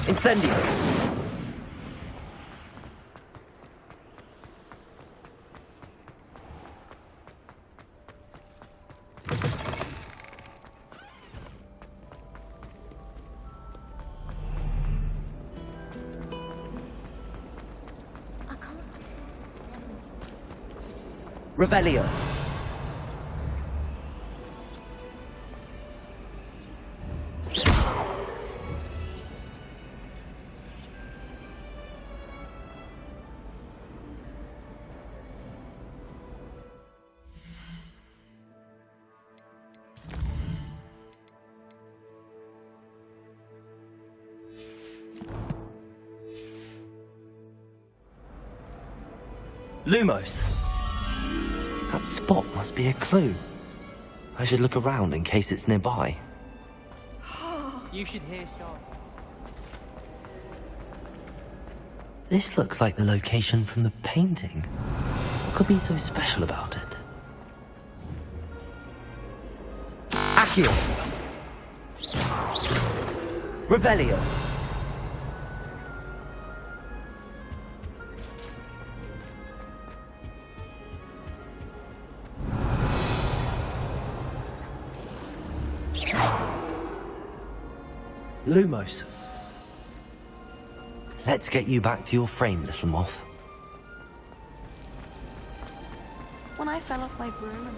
Incendio! Revelio. Lumos. That spot must be a clue. I should look around in case it's nearby. You should hear Sean. This looks like the location from the painting. What could be so special about it? Accio! Revelio! Lumos. Let's get you back to your frame, little moth. When I fell off my broom and...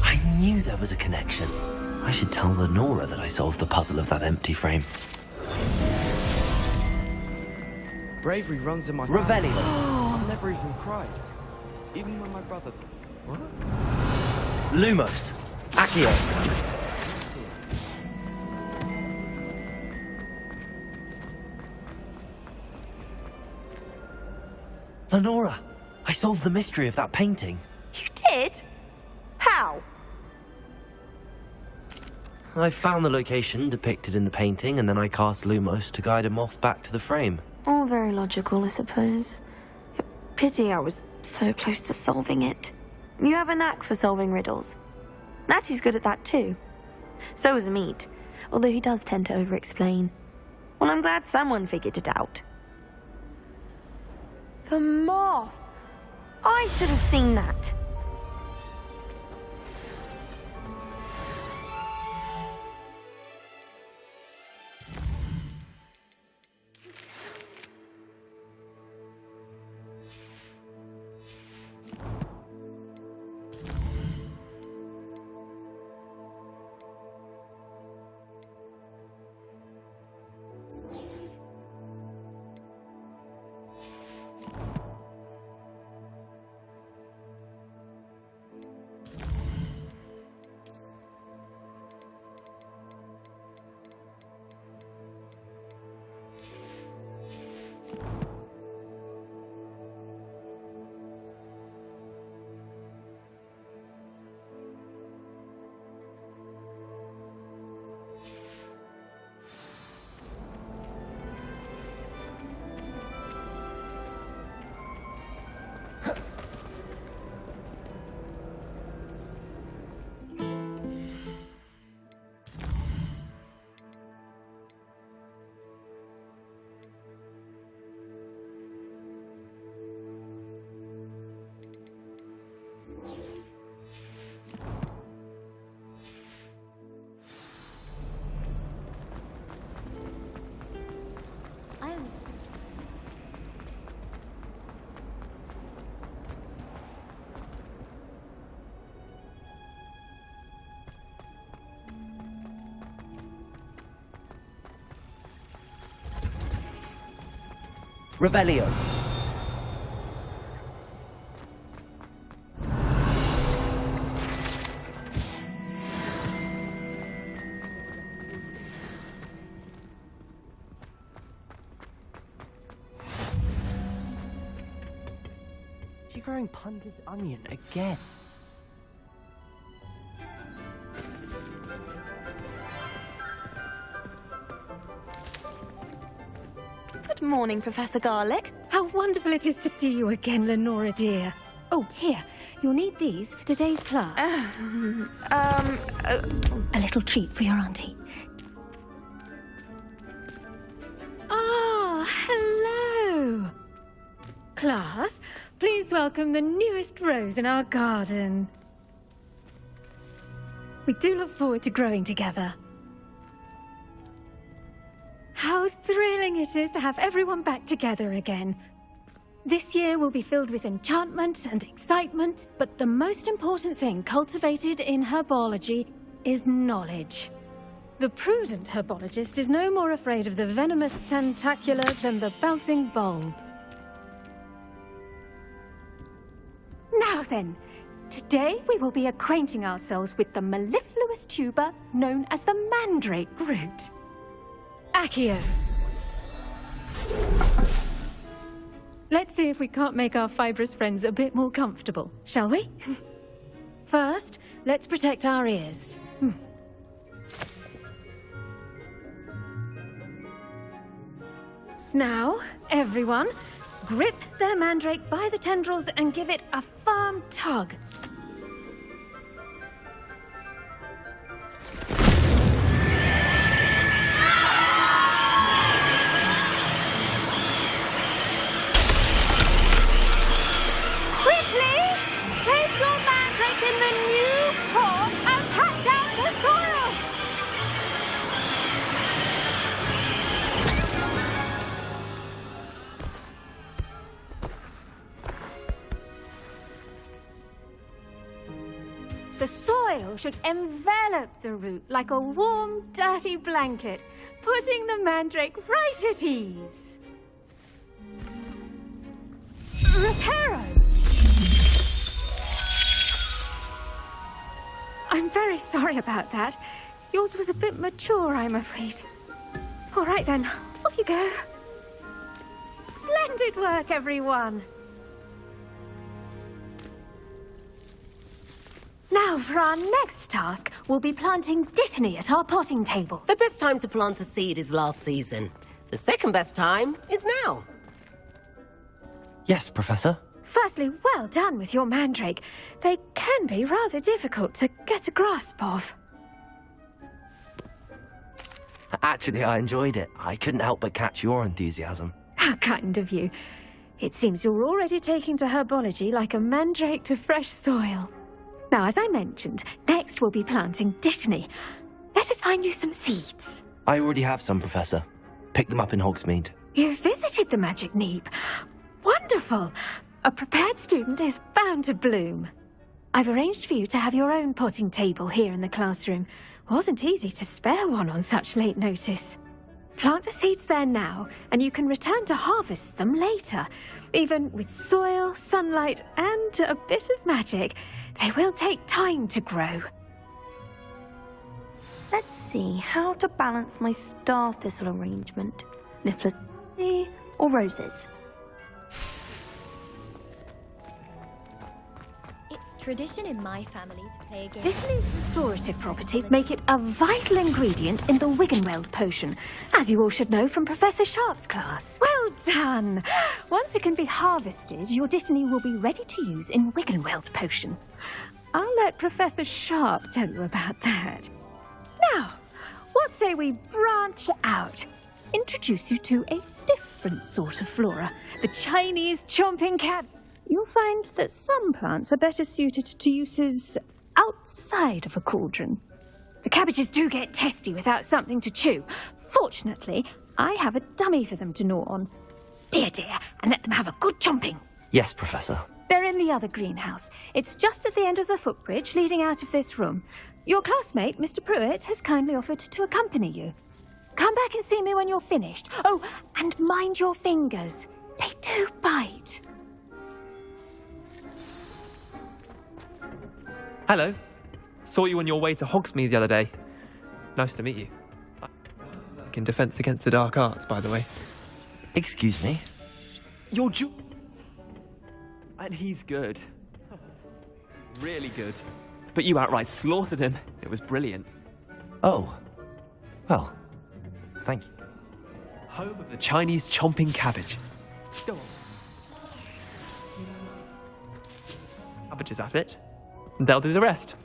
I knew there was a connection. I should tell Lenora that I solved the puzzle of that empty frame. Bravery runs in my Revelio. I've never even cried. Even when my brother... What? Lumos. Accio. Lenora, I solved the mystery of that painting. You did? How? I found the location depicted in the painting, and then I cast Lumos to guide a moth back to the frame. All very logical, I suppose. Pity I was so close to solving it. You have a knack for solving riddles. Natty's good at that too. So is Meat, although he does tend to over-explain. Well, I'm glad someone figured it out. The moth! I should have seen that. Revelio. She's growing Punder's onion again. Good morning, Professor Garlick. How wonderful it is to see you again, Lenora dear. Oh, here. You'll need these for today's class. A little treat for your auntie. Ah, hello. Class, please welcome the newest rose in our garden. We do look forward to growing together. How thrilling it is to have everyone back together again. This year will be filled with enchantment and excitement, but the most important thing cultivated in herbology is knowledge. The prudent herbologist is no more afraid of the venomous tentacula than the bouncing bulb. Now then, today we will be acquainting ourselves with the mellifluous tuber known as the mandrake root. Accio. Let's see if we can't make our fibrous friends a bit more comfortable, shall we? First, let's protect our ears. Now, everyone, grip their mandrake by the tendrils and give it a firm tug. The soil should envelop the root like a warm, dirty blanket, putting the mandrake right at ease. Reparo! I'm very sorry about that. Yours was a bit mature, I'm afraid. All right then, off you go. Splendid work, everyone. Now, for our next task, we'll be planting Dittany at our potting table. The best time to plant a seed is last season. The second best time is now. Yes, Professor. Firstly, well done with your mandrake. They can be rather difficult to get a grasp of. Actually, I enjoyed it. I couldn't help but catch your enthusiasm. How kind of you. It seems you're already taking to herbology like a mandrake to fresh soil. Now, as I mentioned, next we'll be planting Dittany. Let us find you some seeds. I already have some, Professor. Picked them up in Hogsmeade. You visited the Magic Neep. Wonderful! A prepared student is bound to bloom. I've arranged for you to have your own potting table here in the classroom. Wasn't easy to spare one on such late notice. Plant the seeds there now, and you can return to harvest them later. Even with soil, sunlight, and a bit of magic, they will take time to grow. Let's see how to balance my star thistle arrangement. Nifflers or roses? It's tradition in my family to play a game. Dittany's restorative properties make it a vital ingredient in the Wiggenweld potion, as you all should know from Professor Sharp's class. Well done! Once it can be harvested, your Dittany will be ready to use in Wiggenweld potion. I'll let Professor Sharp tell you about that. Now, what say we branch out? Introduce you to a different sort of flora, the Chinese chomping cab. You'll find that some plants are better suited to uses outside of a cauldron. The cabbages do get testy without something to chew. Fortunately, I have a dummy for them to gnaw on. Be a dear and let them have a good chomping. Yes, Professor. They're in the other greenhouse. It's just at the end of the footbridge leading out of this room. Your classmate, Mr. Pruitt, has kindly offered to accompany you. Come back and see me when you're finished. Oh, and mind your fingers. They do bite. Hello. Saw you on your way to Hogsmeade the other day. Nice to meet you. In Defense Against the Dark Arts, by the way. Excuse me? You're And he's good. Really good. But you outright slaughtered him. It was brilliant. Oh. Well, thank you. Home of the Chinese chomping cabbage. Go on. cabbages at it. They'll do the rest.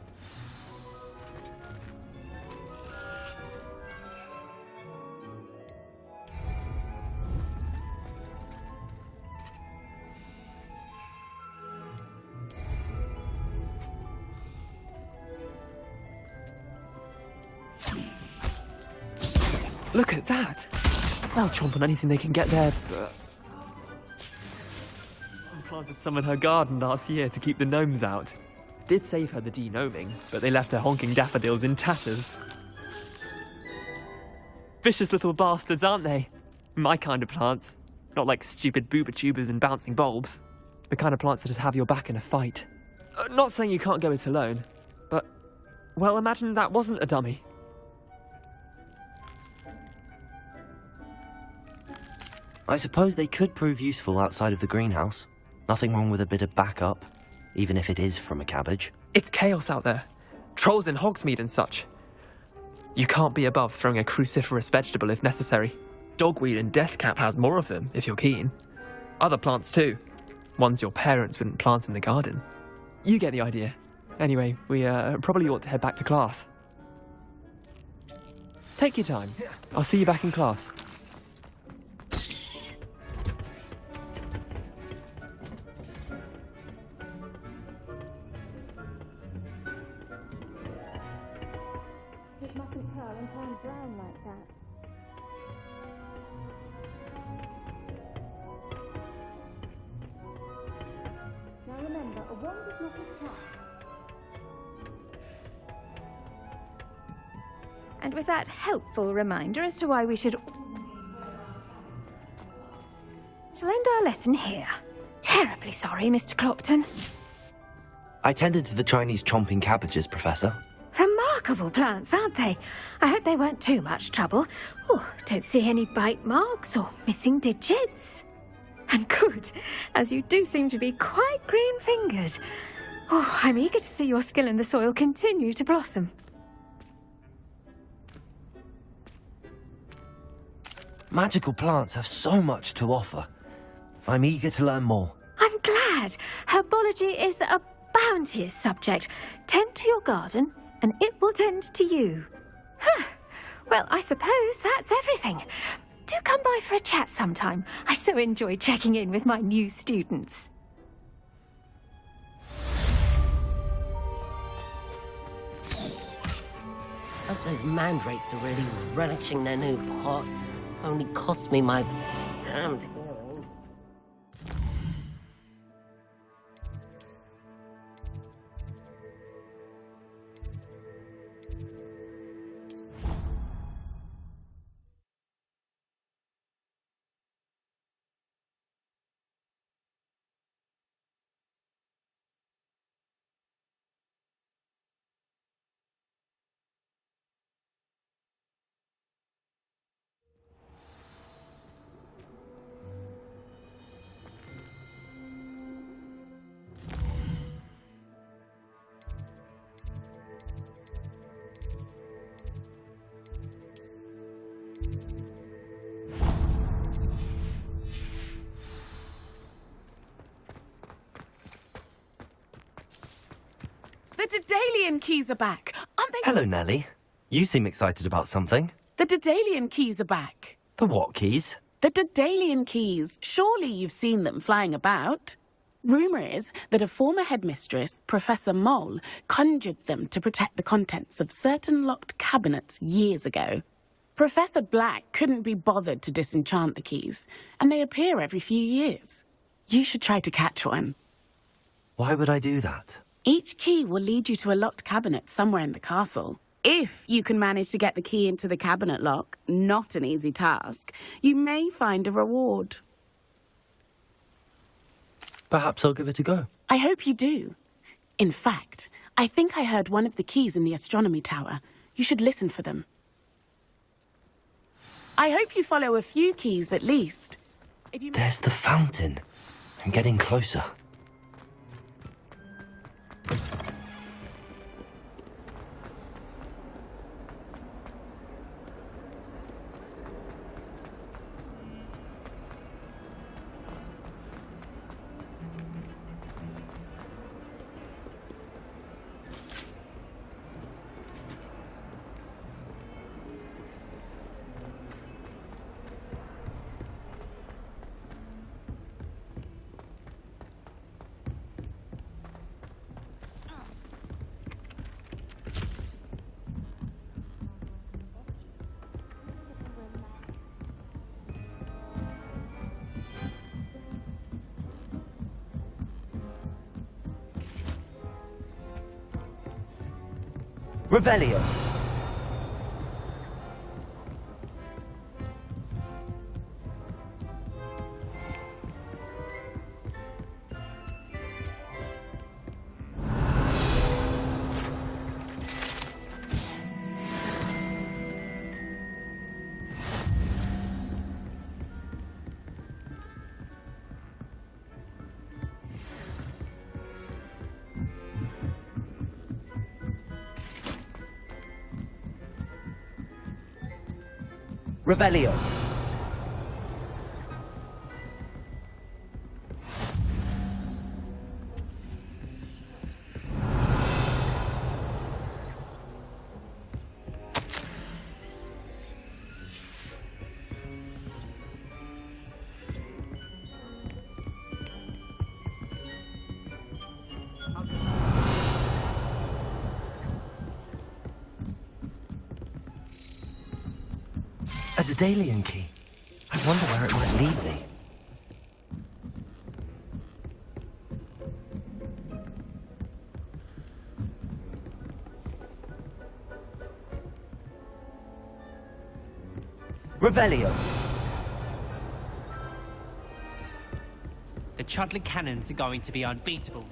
Look at that! They'll chomp on anything they can get their... I planted some in her garden last year to keep the gnomes out. Did save her the de-gnoming, but they left her honking daffodils in tatters. Vicious little bastards, aren't they? My kind of plants. Not like stupid booba tubers and bouncing bulbs. The kind of plants that'd have your back in a fight. Not saying you can't go it alone, but... well, imagine that wasn't a dummy. I suppose they could prove useful outside of the greenhouse. Nothing wrong with a bit of backup, even if it is from a cabbage. It's chaos out there. Trolls in Hogsmeade and such. You can't be above throwing a cruciferous vegetable if necessary. Dogweed and deathcap has more of them, if you're keen. Other plants too. Ones your parents wouldn't plant in the garden. You get the idea. Anyway, we probably ought to head back to class. Take your time. I'll see you back in class. It mustn't curl and turn brown like that. Now remember, a wand is not a trap. And with that helpful reminder as to why we should... shall end our lesson here. Terribly sorry, Mr. Clopton. I tended to the Chinese chomping cabbages, Professor. Remarkable plants, aren't they? I hope they weren't too much trouble. Oh, don't see any bite marks or missing digits. And good, as you do seem to be quite green-fingered. Oh, I'm eager to see your skill in the soil continue to blossom. Magical plants have so much to offer. I'm eager to learn more. I'm glad. Herbology is a bounteous subject. Tend to your garden, and it will tend to you. Huh. Well, I suppose that's everything. Do come by for a chat sometime. I so enjoy checking in with my new students. Hope those mandrakes are really relishing their new pots. Only cost me my damned hearing. The Daedalian keys are back, aren't they? Hello, Nellie. You seem excited about something. The Daedalian keys are back. The what keys? The Daedalian keys. Surely you've seen them flying about. Rumour is that a former headmistress, Professor Mole, conjured them to protect the contents of certain locked cabinets years ago. Professor Black couldn't be bothered to disenchant the keys, and they appear every few years. You should try to catch one. Why would I do that? Each key will lead you to a locked cabinet somewhere in the castle. If you can manage to get the key into the cabinet lock, not an easy task, you may find a reward. Perhaps I'll give it a go. I hope you do. In fact, I think I heard one of the keys in the astronomy tower. You should listen for them. I hope you follow a few keys at least. There's the fountain. I'm getting closer. Revelio. Revelio. A Daedalian key. I wonder where it might lead me. Revelio. The Chudley cannons are going to be unbeatable.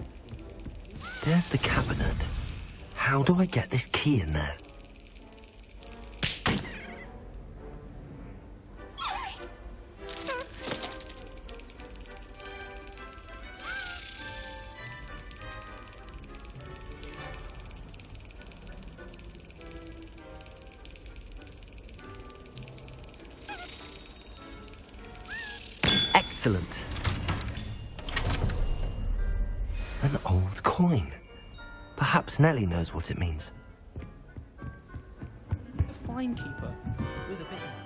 There's the cabinet. How do I get this key in there? Excellent. An old coin. Perhaps Nellie knows what it means. A fine keeper with a bit of...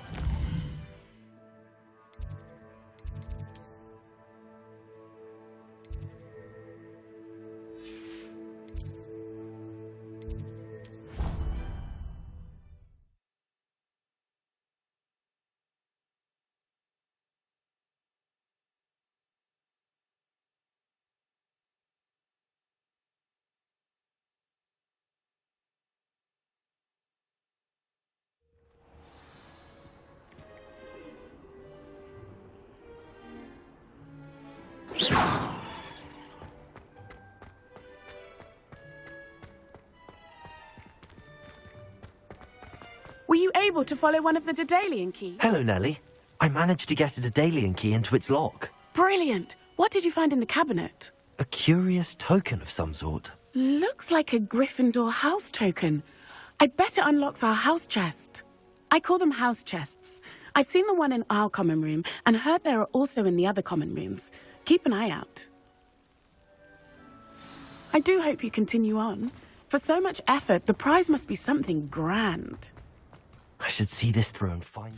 Were you able to follow one of the Daedalian keys? Hello, Nellie. I managed to get a Daedalian key into its lock. Brilliant! What did you find in the cabinet? A curious token of some sort. Looks like a Gryffindor house token. I bet it unlocks our house chest. I call them house chests. I've seen the one in our common room and heard there are also in the other common rooms. Keep an eye out. I do hope you continue on. For so much effort, the prize must be something grand. I should see this through and find...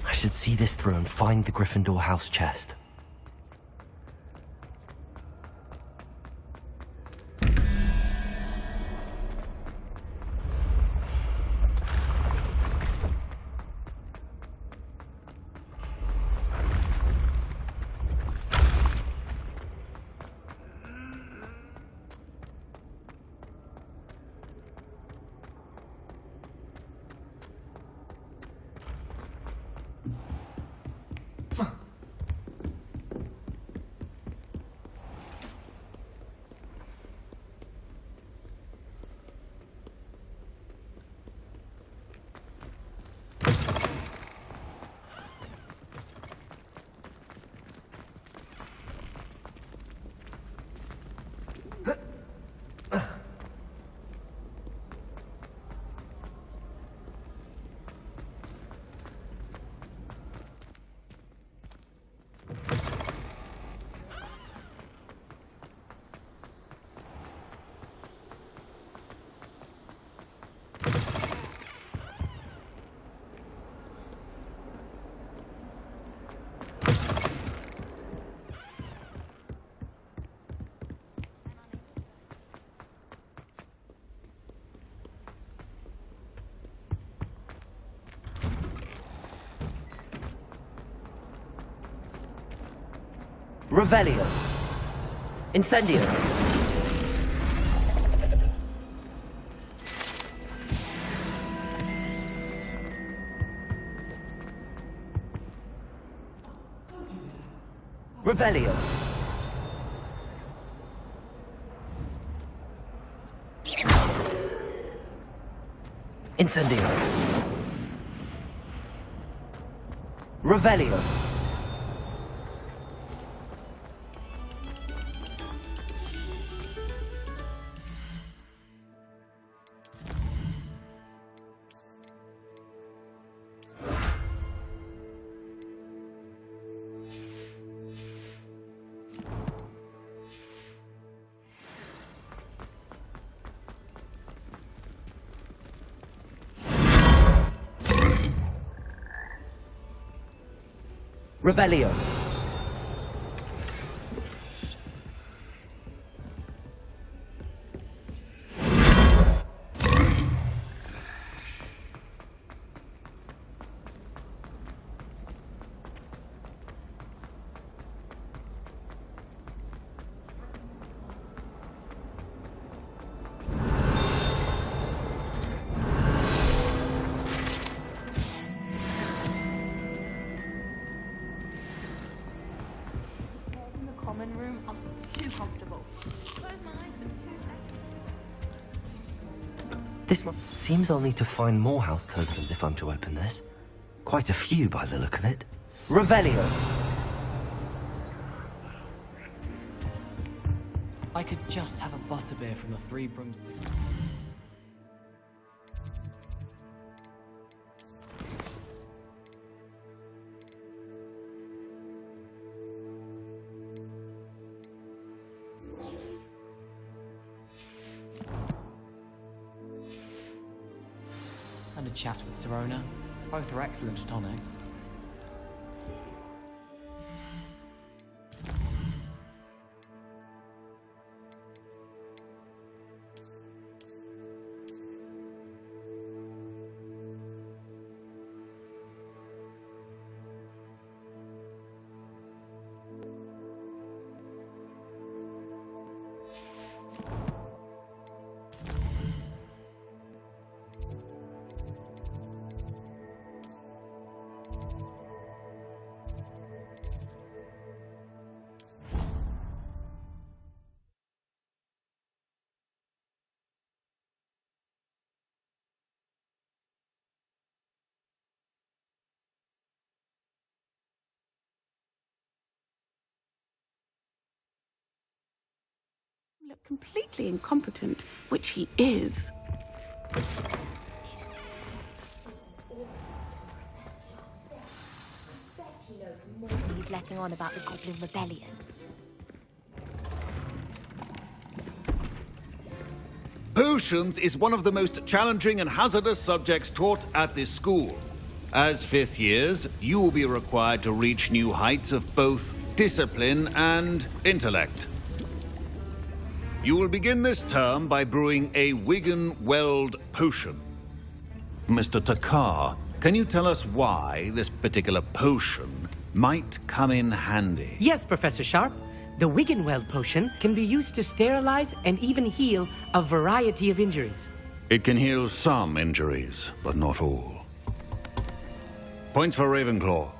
I should see this through and find the Gryffindor house chest. Revelio. Incendio. Revelio. Incendio. Revelio. Revelio. Common room, I'm too comfortable. This seems I'll need to find more house tokens if I'm to open this. Quite a few by the look of it. Revelio. I could just have a butterbeer from the Three Broomsticks. And a chat with Serona. Both are excellent tonics. Look completely incompetent, which he is. He's letting on about the Goblin Rebellion. Potions is one of the most challenging and hazardous subjects taught at this school. As fifth years, you will be required to reach new heights of both discipline and intellect. You will begin this term by brewing a Wigan-Weld potion. Mr. Takar, can you tell us why this particular potion might come in handy? Yes, Professor Sharp. The Wigan-Weld potion can be used to sterilize and even heal a variety of injuries. It can heal some injuries, but not all. Points for Ravenclaw.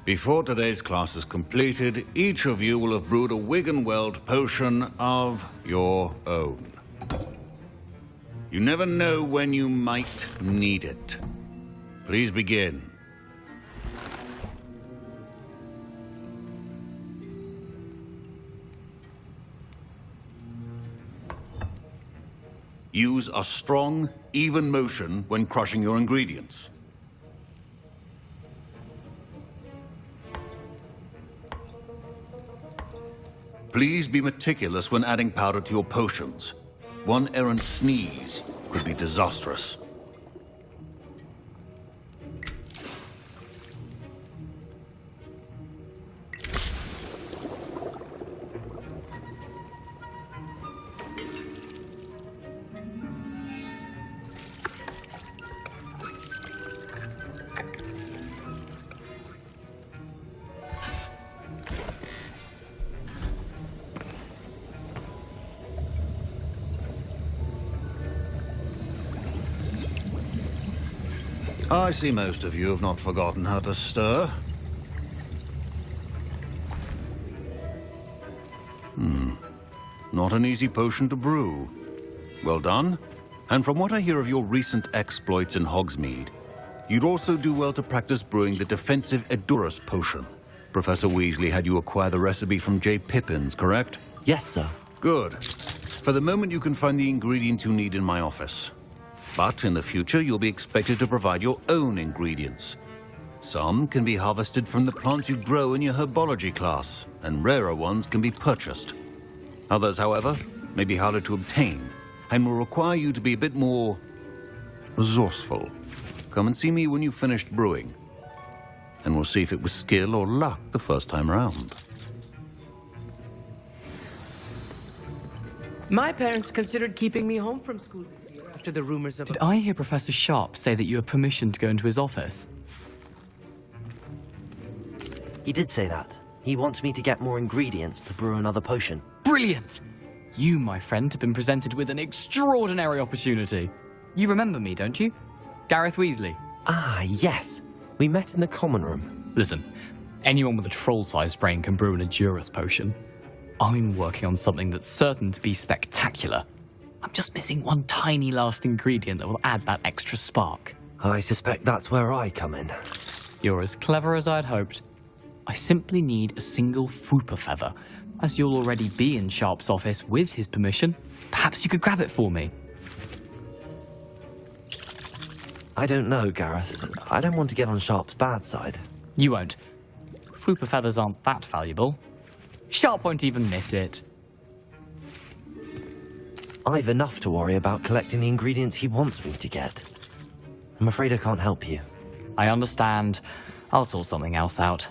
Before today's class is completed, each of you will have brewed a Wigan-Weld potion of your own. You never know when you might need it. Please begin. Use a strong, even motion when crushing your ingredients. Please be meticulous when adding powder to your potions. One errant sneeze could be disastrous. I see most of you have not forgotten how to stir. Not an easy potion to brew. Well done. And from what I hear of your recent exploits in Hogsmeade, you'd also do well to practice brewing the defensive Edurus potion. Professor Weasley had you acquire the recipe from J. Pippin's, correct? Yes, sir. Good. For the moment, you can find the ingredients you need in my office. But in the future, you'll be expected to provide your own ingredients. Some can be harvested from the plants you grow in your herbology class, and rarer ones can be purchased. Others, however, may be harder to obtain, and will require you to be a bit more resourceful. Come and see me when you've finished brewing, and we'll see if it was skill or luck the first time round. My parents considered keeping me home from school this year after the rumors of... Did I hear Professor Sharp say that you have permission to go into his office? He did say that. He wants me to get more ingredients to brew another potion. Brilliant! You, my friend, have been presented with an extraordinary opportunity. You remember me, don't you? Gareth Weasley. Ah, yes. We met in the common room. Listen, anyone with a troll-sized brain can brew an Edurus potion. I'm working on something that's certain to be spectacular. I'm just missing one tiny last ingredient that will add that extra spark. I suspect that's where I come in. You're as clever as I'd hoped. I simply need a single Fwooper feather. As you'll already be in Sharp's office with his permission, perhaps you could grab it for me. I don't know, Gareth. I don't want to get on Sharp's bad side. You won't. Fwooper feathers aren't that valuable. Sharp won't even miss it. I've enough to worry about collecting the ingredients he wants me to get. I'm afraid I can't help you. I understand. I'll sort something else out.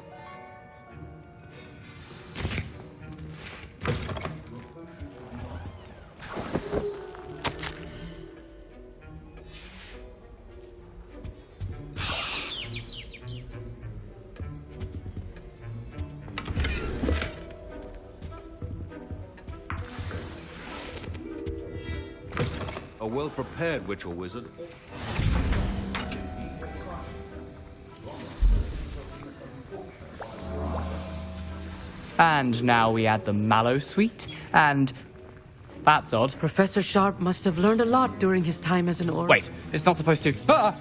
A well-prepared witch or wizard. And now we add the mallow sweet, and... That's odd. Professor Sharp must have learned a lot during his time as an oracle. Wait, it's not supposed to... Ah!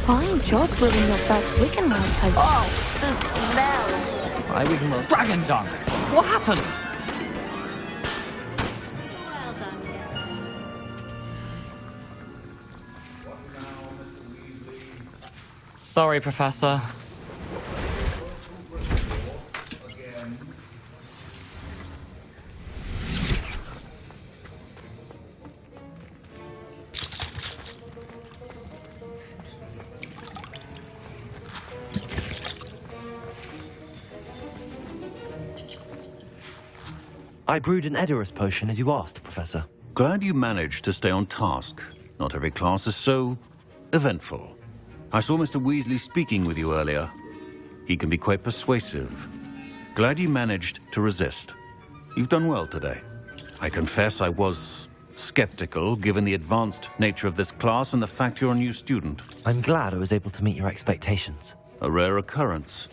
Fine job brewing your first Wiccanweld potion. Oh! The smell. I Wiccanweld Dragon Dung! What happened? Well done, Sorry, Professor. I brewed an Edurus potion as you asked, Professor. Glad you managed to stay on task. Not every class is so eventful. I saw Mr. Weasley speaking with you earlier. He can be quite persuasive. Glad you managed to resist. You've done well today. I confess I was skeptical, given the advanced nature of this class and the fact you're a new student. I'm glad I was able to meet your expectations. A rare occurrence.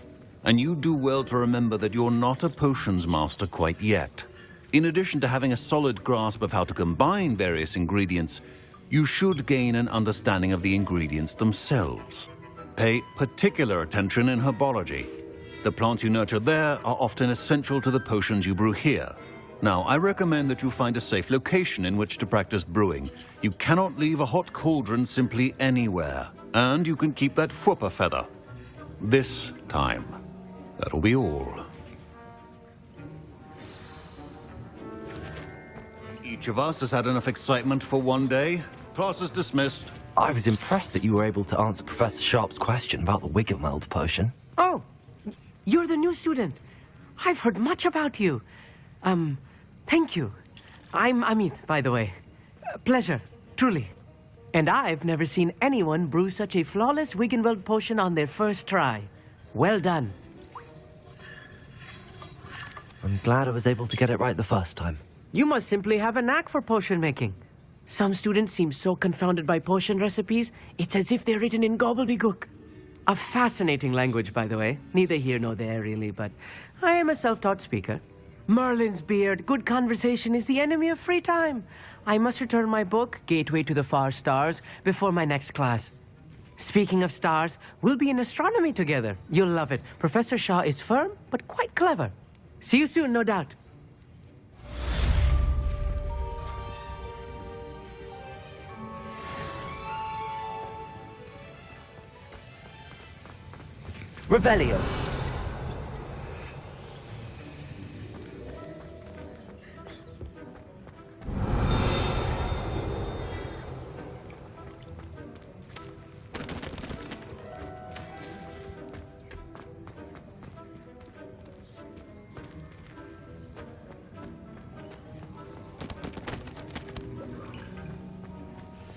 And you do well to remember that you're not a potions master quite yet. In addition to having a solid grasp of how to combine various ingredients, you should gain an understanding of the ingredients themselves. Pay particular attention in herbology. The plants you nurture there are often essential to the potions you brew here. Now, I recommend that you find a safe location in which to practice brewing. You cannot leave a hot cauldron simply anywhere. And you can keep that Fwooper feather. This time. That'll be all. Each of us has had enough excitement for one day. Class is dismissed. I was impressed that you were able to answer Professor Sharp's question about the Wiggenweld potion. Oh, you're the new student. I've heard much about you. Thank you. I'm Amit, by the way. Pleasure, truly. And I've never seen anyone brew such a flawless Wiggenweld potion on their first try. Well done. I'm glad I was able to get it right the first time. You must simply have a knack for potion making. Some students seem so confounded by potion recipes, it's as if they're written in gobbledygook. A fascinating language, by the way. Neither here nor there, really, but I am a self-taught speaker. Merlin's beard, good conversation is the enemy of free time. I must return my book, Gateway to the Far Stars, before my next class. Speaking of stars, we'll be in astronomy together. You'll love it. Professor Shaw is firm, but quite clever. See you soon, no doubt. Revelio.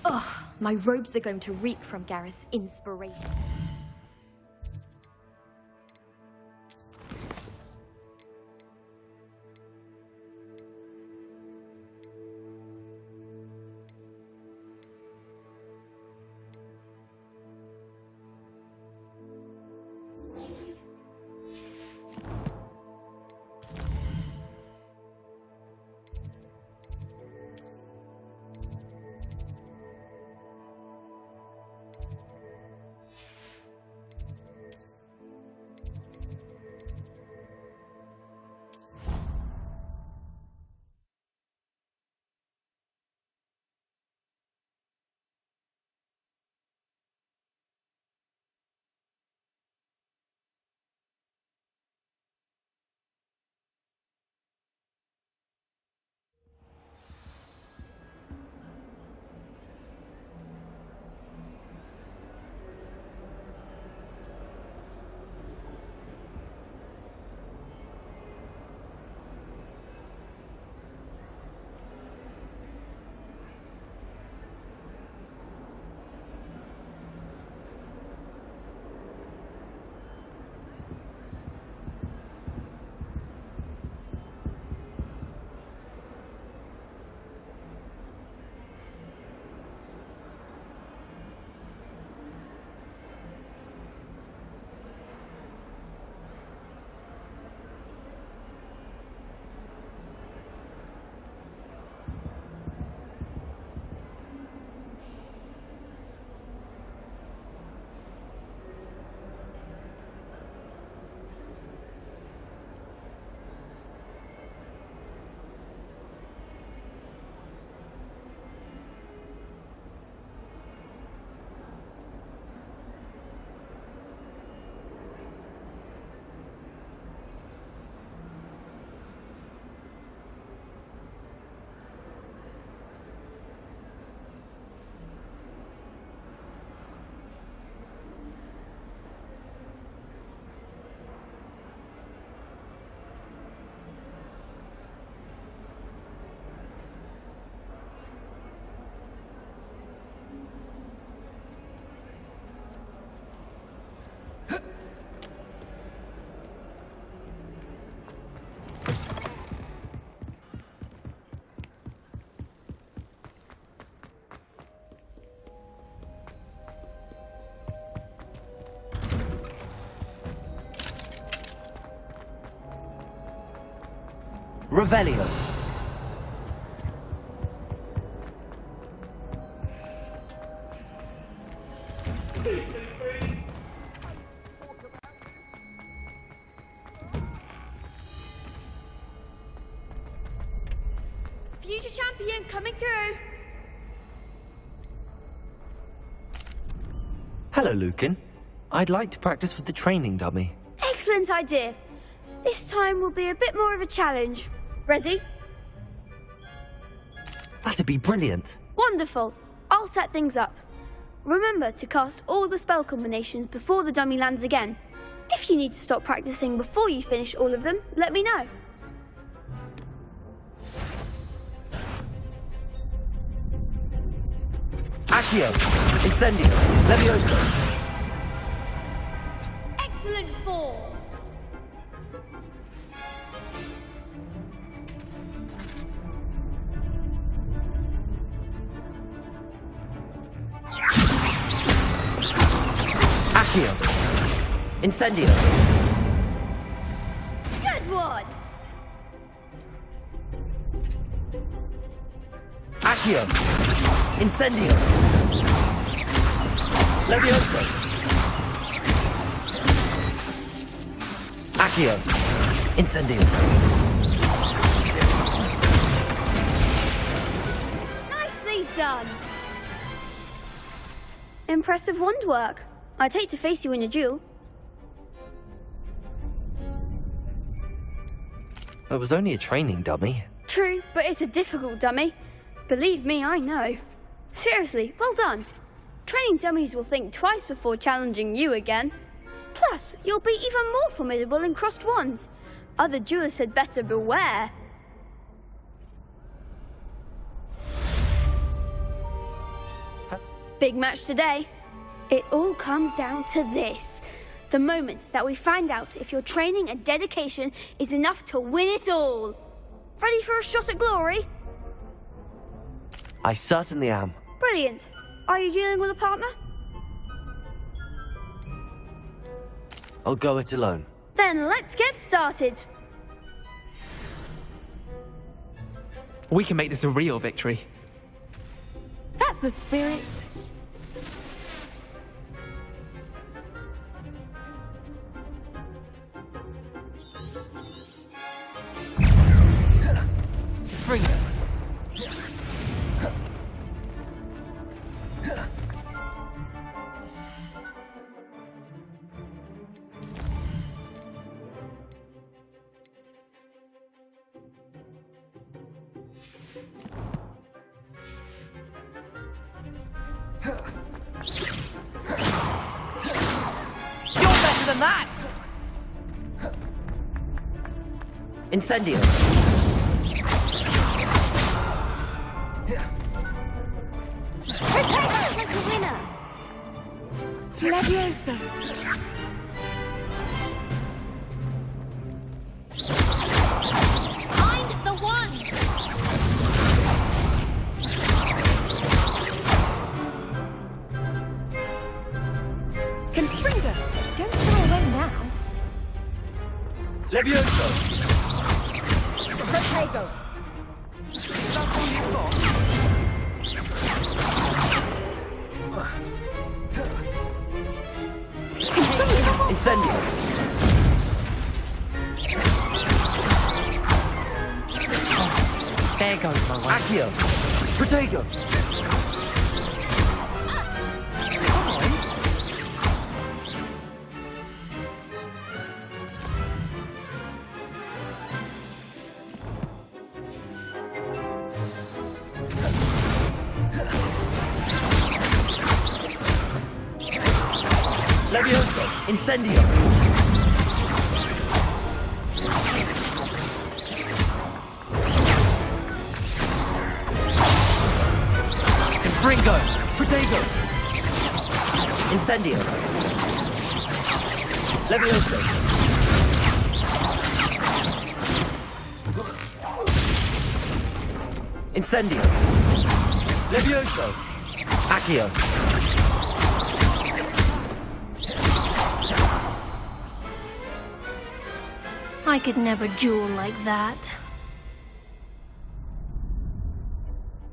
Ugh, my robes are going to reek from Gareth's inspiration. Revelio. Future champion coming through. Hello, Lucan. I'd like to practice with the training dummy. Excellent idea. This time will be a bit more of a challenge. Ready? That'd be brilliant. Wonderful. I'll set things up. Remember to cast all the spell combinations before the dummy lands again. If you need to stop practicing before you finish all of them, let me know. Accio. Incendio. Levioso. Excellent form. Accio. Incendio. Good one! Accio. Incendio. Levioso. Accio. Incendio. Nicely done! Impressive wand work. I'd hate to face you in a duel. It was only a training dummy. True, but it's a difficult dummy. Believe me, I know. Seriously, well done. Training dummies will think twice before challenging you again. Plus, you'll be even more formidable in crossed wands. Other duelists had better beware. Big match today. It all comes down to this. The moment that we find out if your training and dedication is enough to win it all. Ready for a shot at glory? I certainly am. Brilliant. Are you dealing with a partner? I'll go it alone. Then let's get started. We can make this a real victory. That's the spirit. Bring it. You're better than that! Incendio. Like a winner. Levioso. Find the one. Confringo. Don't throw away now. Levioso. Protego. Incendio. There goes my way. Accio. Protego. Levioso. Incendio. Confringo. Protego. Incendio. Levioso. Incendio. Levioso. Accio. I could never duel like that.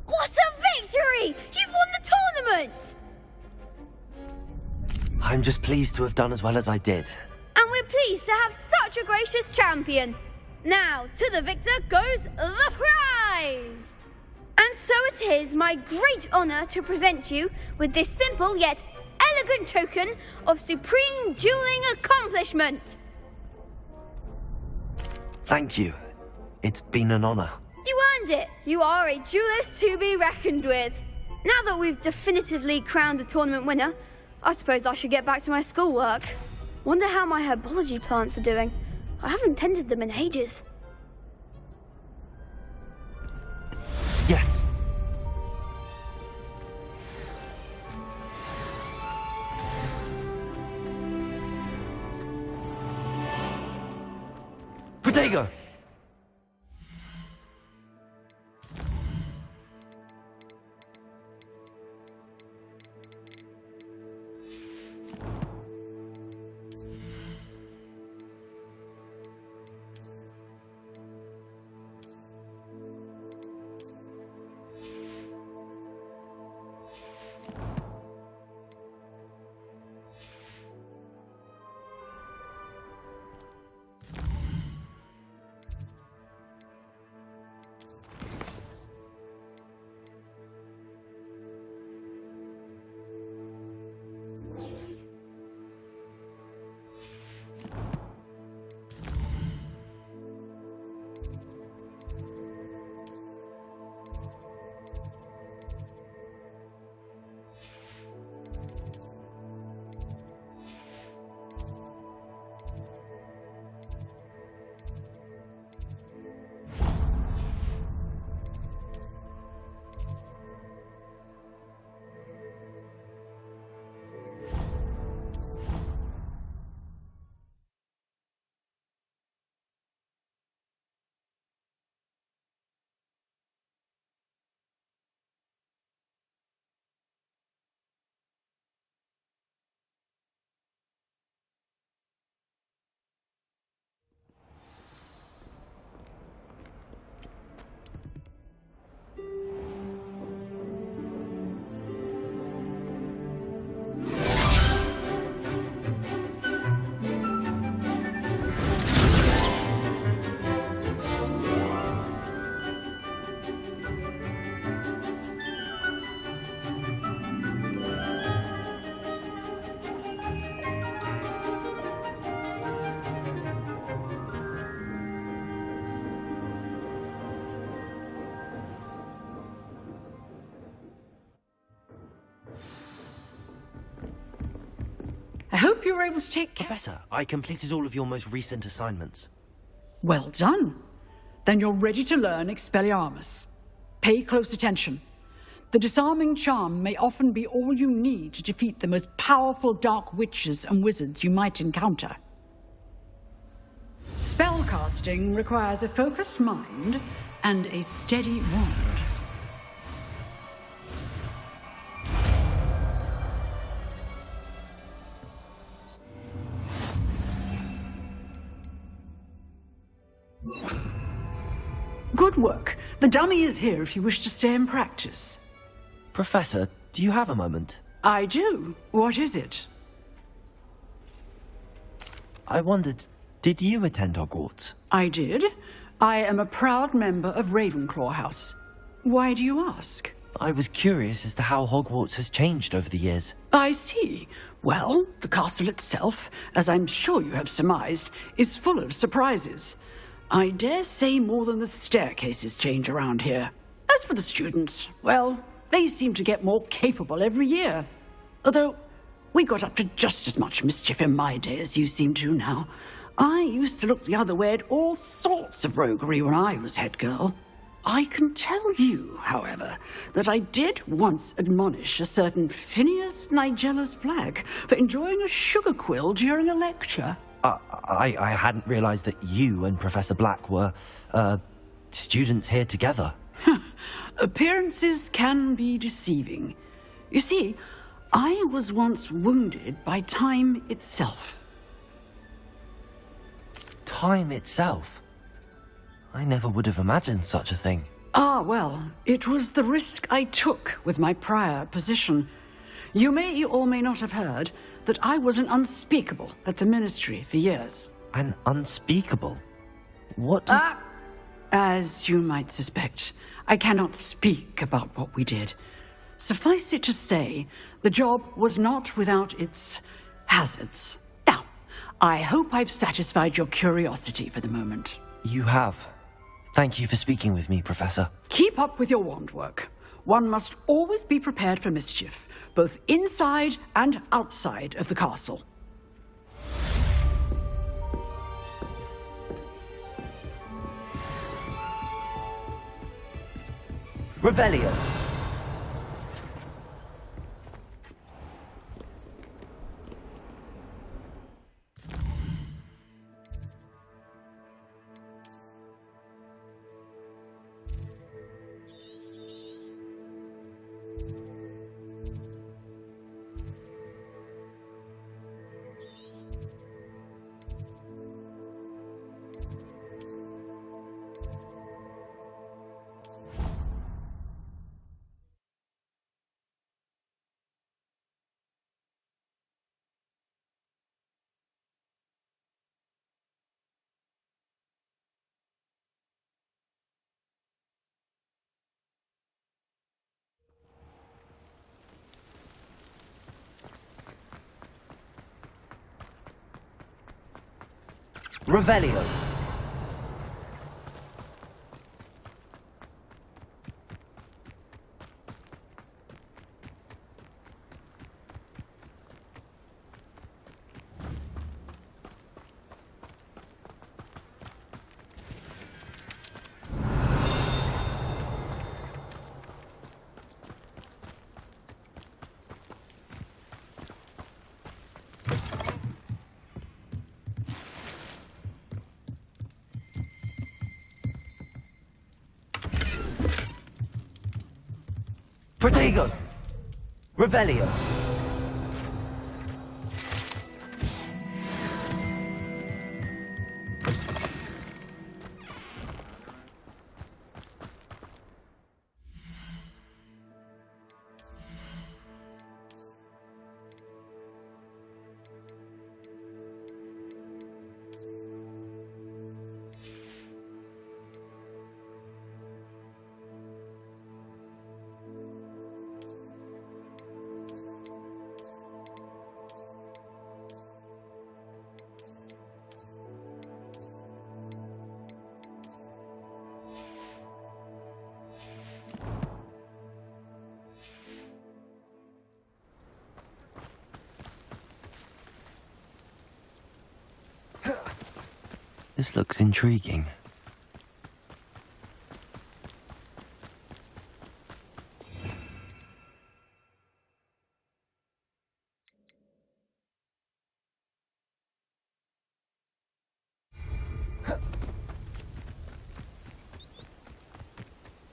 What a victory! You've won the tournament! I'm just pleased to have done as well as I did. And we're pleased to have such a gracious champion. Now, to the victor goes the prize! And so it is my great honour to present you with this simple yet elegant token of supreme dueling accomplishment. Thank you. It's been an honor. You earned it. You are a duelist to be reckoned with. Now that we've definitively crowned the tournament winner, I suppose I should get back to my schoolwork. Wonder how my herbology plants are doing. I haven't tended them in ages. Yes. Protego. you were able to take care... Professor, I completed all of your most recent assignments. Well done. Then you're ready to learn Expelliarmus. Pay close attention. The disarming charm may often be all you need to defeat the most powerful dark witches and wizards you might encounter. Spellcasting requires a focused mind and a steady wand. Good work. The dummy is here if you wish to stay and practice. Professor, do you have a moment? I do. What is it? I wondered, did you attend Hogwarts? I did. I am a proud member of Ravenclaw House. Why do you ask? I was curious as to how Hogwarts has changed over the years. I see. Well, the castle itself, as I'm sure you have surmised, is full of surprises. I dare say more than the staircases change around here. As for the students, well, they seem to get more capable every year. Although, we got up to just as much mischief in my day as you seem to now. I used to look the other way at all sorts of roguery when I was head girl. I can tell you, however, that I did once admonish a certain Phineas Nigellus Black for enjoying a sugar quill during a lecture. I hadn't realized that you and Professor Black were, students here together. Appearances can be deceiving. You see, I was once wounded by time itself. Time itself? I never would have imagined such a thing. Ah, well, it was the risk I took with my prior position. You may or may not have heard that I was an unspeakable at the Ministry for years. An unspeakable? What does... As you might suspect, I cannot speak about what we did. Suffice it to say, the job was not without its hazards. Now, I hope I've satisfied your curiosity for the moment. You have. Thank you for speaking with me, Professor. Keep up with your wand work. One must always be prepared for mischief, both inside and outside of the castle. Revelio. Revelio. Protego! Revelio! This looks intriguing.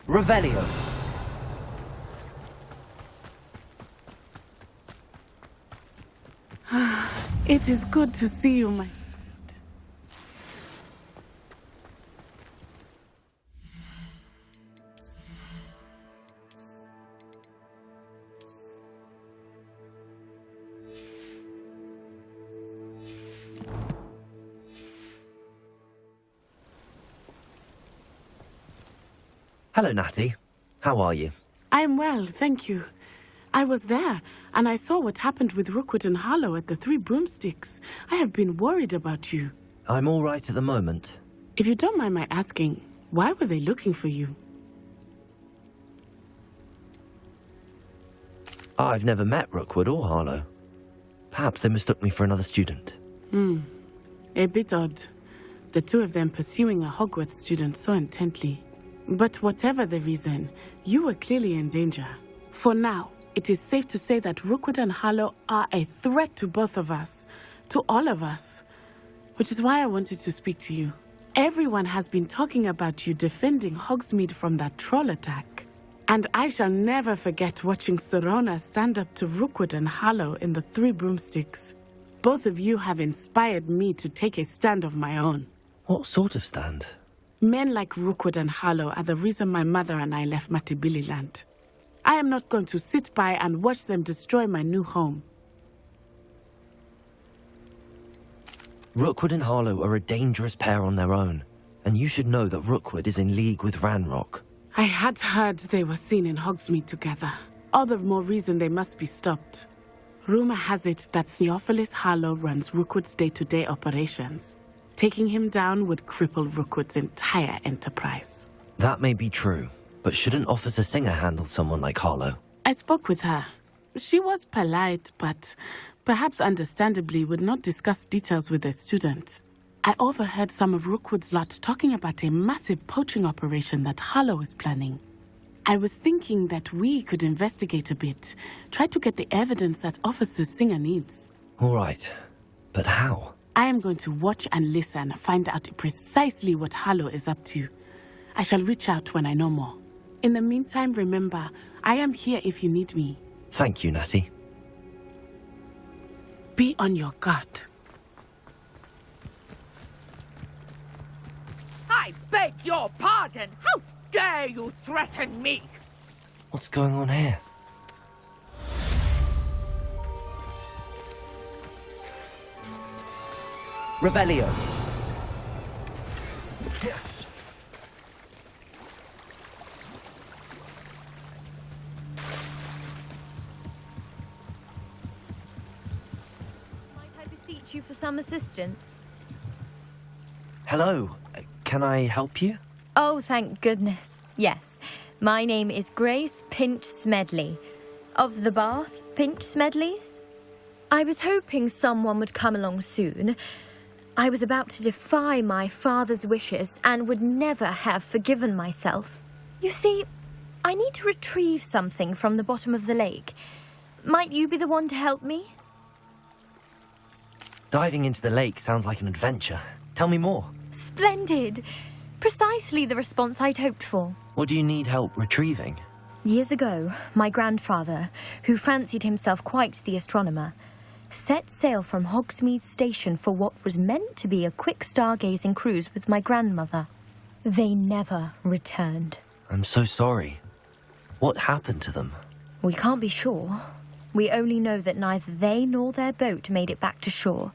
Revelio. It is good to see you, my... Hello, Natty. How are you? I'm well, thank you. I was there, and I saw what happened with Rookwood and Harlow at the Three Broomsticks. I have been worried about you. I'm all right at the moment. If you don't mind my asking, why were they looking for you? I've never met Rookwood or Harlow. Perhaps they mistook me for another student. A bit odd. The two of them pursuing a Hogwarts student so intently. But whatever the reason, you were clearly in danger. For now, it is safe to say that Rookwood and Harlow are a threat to both of us, to all of us. Which is why I wanted to speak to you. Everyone has been talking about you defending Hogsmeade from that troll attack. And I shall never forget watching Sorona stand up to Rookwood and Harlow in the Three Broomsticks. Both of you have inspired me to take a stand of my own. What sort of stand? Men like Rookwood and Harlow are the reason my mother and I left Matabeleland. I am not going to sit by and watch them destroy my new home. Rookwood and Harlow are a dangerous pair on their own, and you should know that Rookwood is in league with Ranrock. I had heard they were seen in Hogsmeade together. All the more reason they must be stopped. Rumor has it that Theophilus Harlow runs Rookwood's day-to-day operations. Taking him down would cripple Rookwood's entire enterprise. That may be true, but shouldn't Officer Singer handle someone like Harlow? I spoke with her. She was polite, but perhaps understandably would not discuss details with a student. I overheard some of Rookwood's lot talking about a massive poaching operation that Harlow is planning. I was thinking that we could investigate a bit, try to get the evidence that Officer Singer needs. All right, but how? I am going to watch and listen, find out precisely what Harlow is up to. I shall reach out when I know more. In the meantime, remember, I am here if you need me. Thank you, Natty. Be on your guard. I beg your pardon! How dare you threaten me? What's going on here? Revelio. Might I beseech you for some assistance? Hello. Can I help you? Oh, thank goodness. Yes. My name is Grace Pinch Smedley. Of the Bath Pinch Smedleys? I was hoping someone would come along soon. I was about to defy my father's wishes and would never have forgiven myself. You see, I need to retrieve something from the bottom of the lake. Might you be the one to help me? Diving into the lake sounds like an adventure. Tell me more. Splendid! Precisely the response I'd hoped for. What do you need help retrieving? Years ago, my grandfather, who fancied himself quite the astronomer, set sail from Hogsmeade Station for what was meant to be a quick stargazing cruise with my grandmother. They never returned. I'm so sorry. What happened to them? We can't be sure. We only know that neither they nor their boat made it back to shore.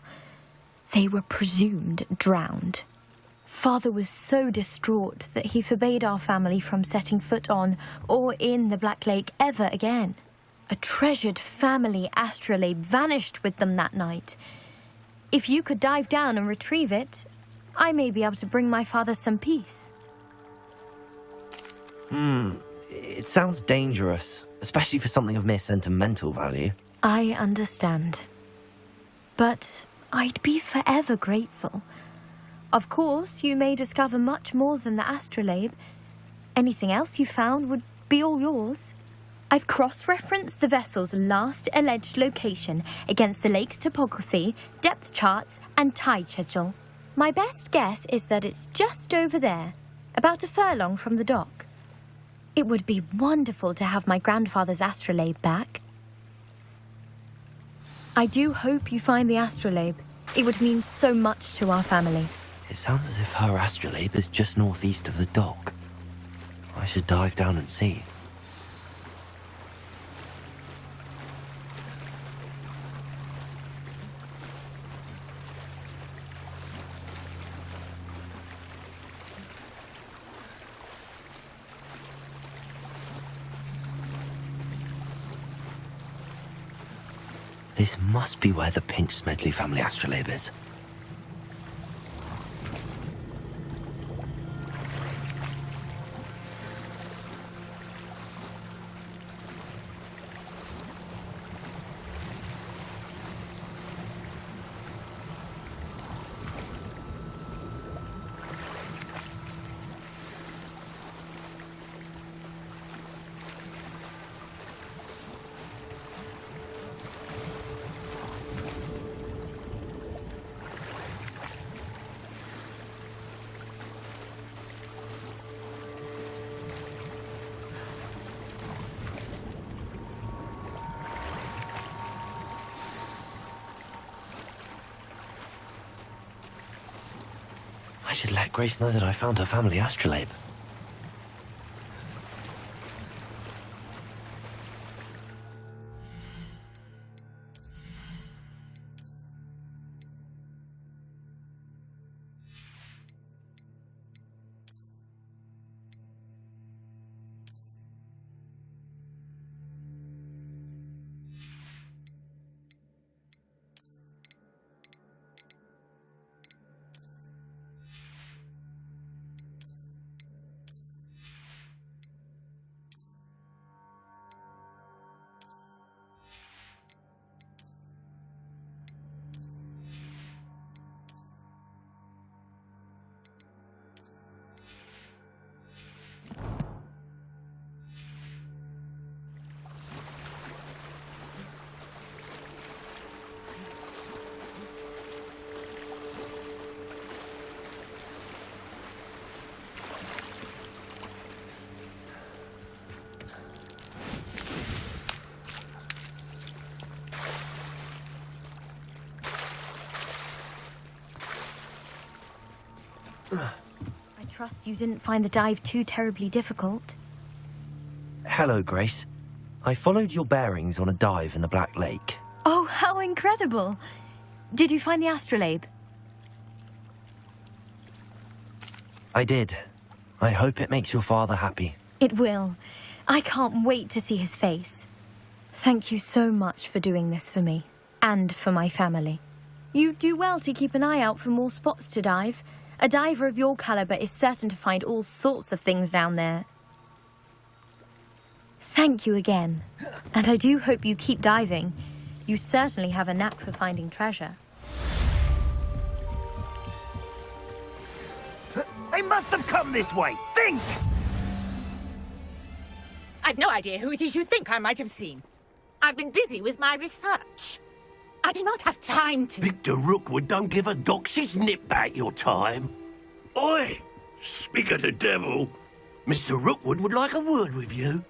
They were presumed drowned. Father was so distraught that he forbade our family from setting foot on or in the Black Lake ever again. A treasured family astrolabe vanished with them that night. If you could dive down and retrieve it, I may be able to bring my father some peace. It sounds dangerous, especially for something of mere sentimental value. I understand. But I'd be forever grateful. Of course, you may discover much more than the astrolabe. Anything else you found would be all yours. I've cross-referenced the vessel's last alleged location against the lake's topography, depth charts, and tide schedule. My best guess is that it's just over there, about a furlong from the dock. It would be wonderful to have my grandfather's astrolabe back. I do hope you find the astrolabe. It would mean so much to our family. It sounds as if her astrolabe is just northeast of the dock. I should dive down and see. This must be where the Pinch-Smedley family astrolabe is. I should let Grace know that I found her family astrolabe. I trust you didn't find the dive too terribly difficult. Hello, Grace. I followed your bearings on a dive in the Black Lake. Oh, how incredible! Did you find the astrolabe? I did. I hope it makes your father happy. It will. I can't wait to see his face. Thank you so much for doing this for me, and for my family. You do well to keep an eye out for more spots to dive. A diver of your caliber is certain to find all sorts of things down there. Thank you again. And I do hope you keep diving. You certainly have a knack for finding treasure. They must have come this way. Think! I've no idea who it is you think I might have seen. I've been busy with my research. I do not have time to... Victor Rookwood don't give a doxy's nip back your time. Oi! Speak of the devil. Mr. Rookwood would like a word with you.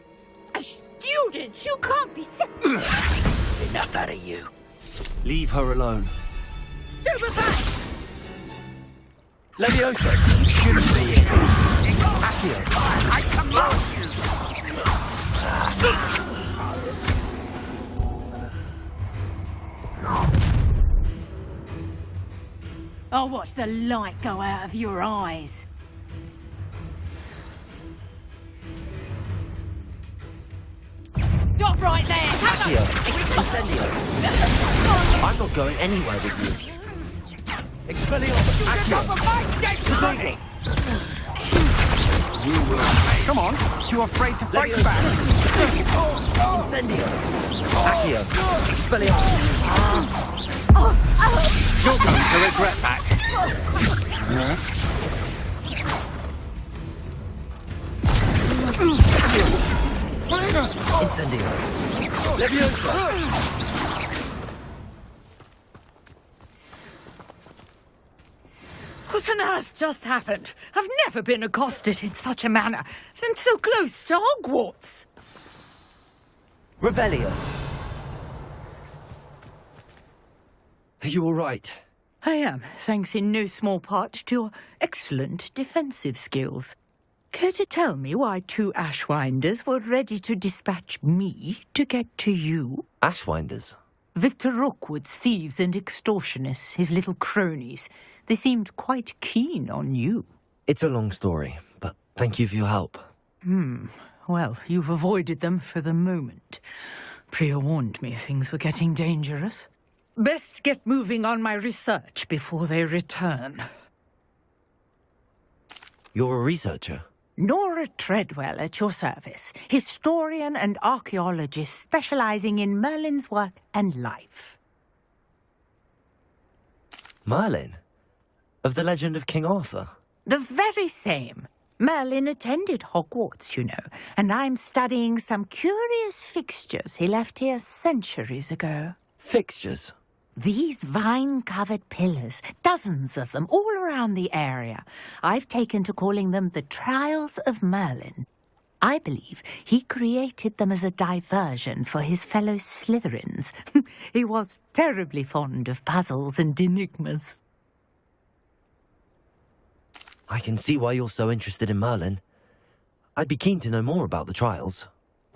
A student? You can't be... Enough out of you. Leave her alone. Stupefy! Levioso, you shouldn't be here. Accio, I command you! I'll watch the light go out of your eyes. Stop right there! Accio, Incendio. I'm not going anywhere with you. Expelliarmus, Accio. You will. Come on, too afraid to fight back. Incendio. Accio, Expelliarmus. You're going to regret that. Incendio. Leviosa. What on earth just happened? I've never been accosted in such a manner, and so close to Hogwarts. Revelio. Are you all right? I am, thanks in no small part to your excellent defensive skills. Care to tell me why 2 Ashwinders were ready to dispatch me to get to you? Ashwinders? Victor Rookwood's thieves and extortionists, his little cronies. They seemed quite keen on you. It's a long story, but thank you for your help. Well, you've avoided them for the moment. Priya warned me things were getting dangerous. Best get moving on my research before they return. You're a researcher? Nora Treadwell at your service, historian and archaeologist specializing in Merlin's work and life. Merlin? Of the legend of King Arthur? The very same. Merlin attended Hogwarts, you know, and I'm studying some curious fixtures he left here centuries ago. Fixtures? These vine-covered pillars, dozens of them, all around the area. I've taken to calling them the Trials of Merlin. I believe he created them as a diversion for his fellow Slytherins. He was terribly fond of puzzles and enigmas. I can see why you're so interested in Merlin. I'd be keen to know more about the trials.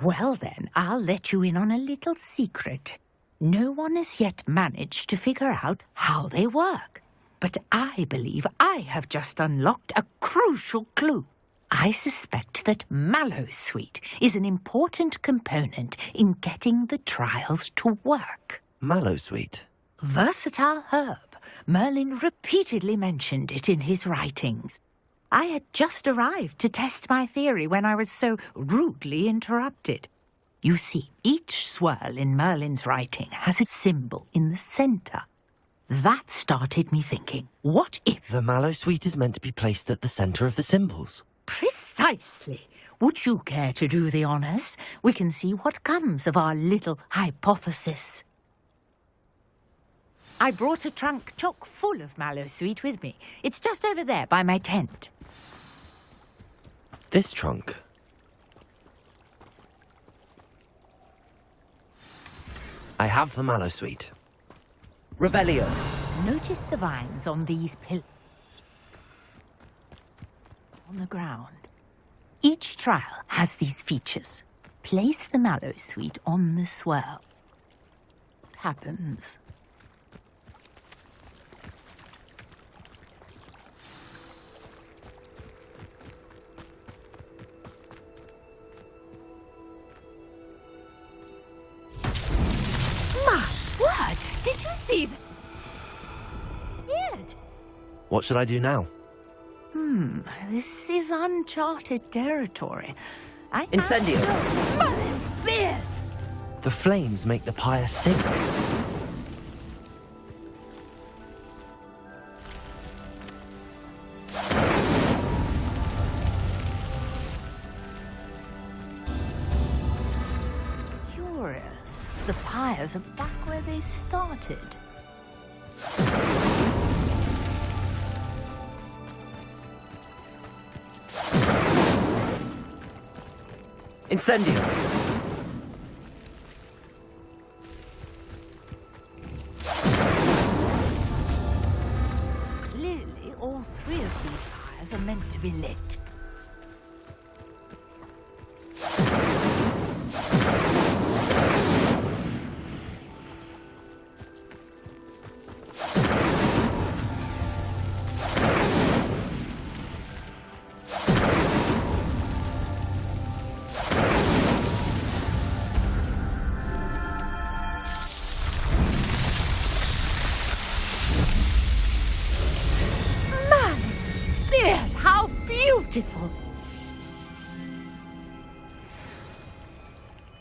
Well then, I'll let you in on a little secret. No one has yet managed to figure out how they work. But I believe I have just unlocked a crucial clue. I suspect that Mallowsweet is an important component in getting the trials to work. Mallowsweet? Versatile herb. Merlin repeatedly mentioned it in his writings. I had just arrived to test my theory when I was so rudely interrupted. You see, each swirl in Merlin's writing has a symbol in the centre. That started me thinking, what if... The Mallowsweet is meant to be placed at the centre of the symbols. Precisely. Would you care to do the honours? We can see what comes of our little hypothesis. I brought a trunk chock full of Mallowsweet with me. It's just over there by my tent. This trunk? I have the Mallowsweet. Revelio. Notice the vines on these pillars. On the ground. Each trial has these features. Place the Mallowsweet on the swirl. What happens? My word! Did you see that? Weird. What should I do now? This is uncharted territory. Incendio. Merlin's beard! The flames make the pyre sink. Curious. The pyres are back where they started. Incendio. Clearly, all 3 of these pyres are meant to be lit. How beautiful!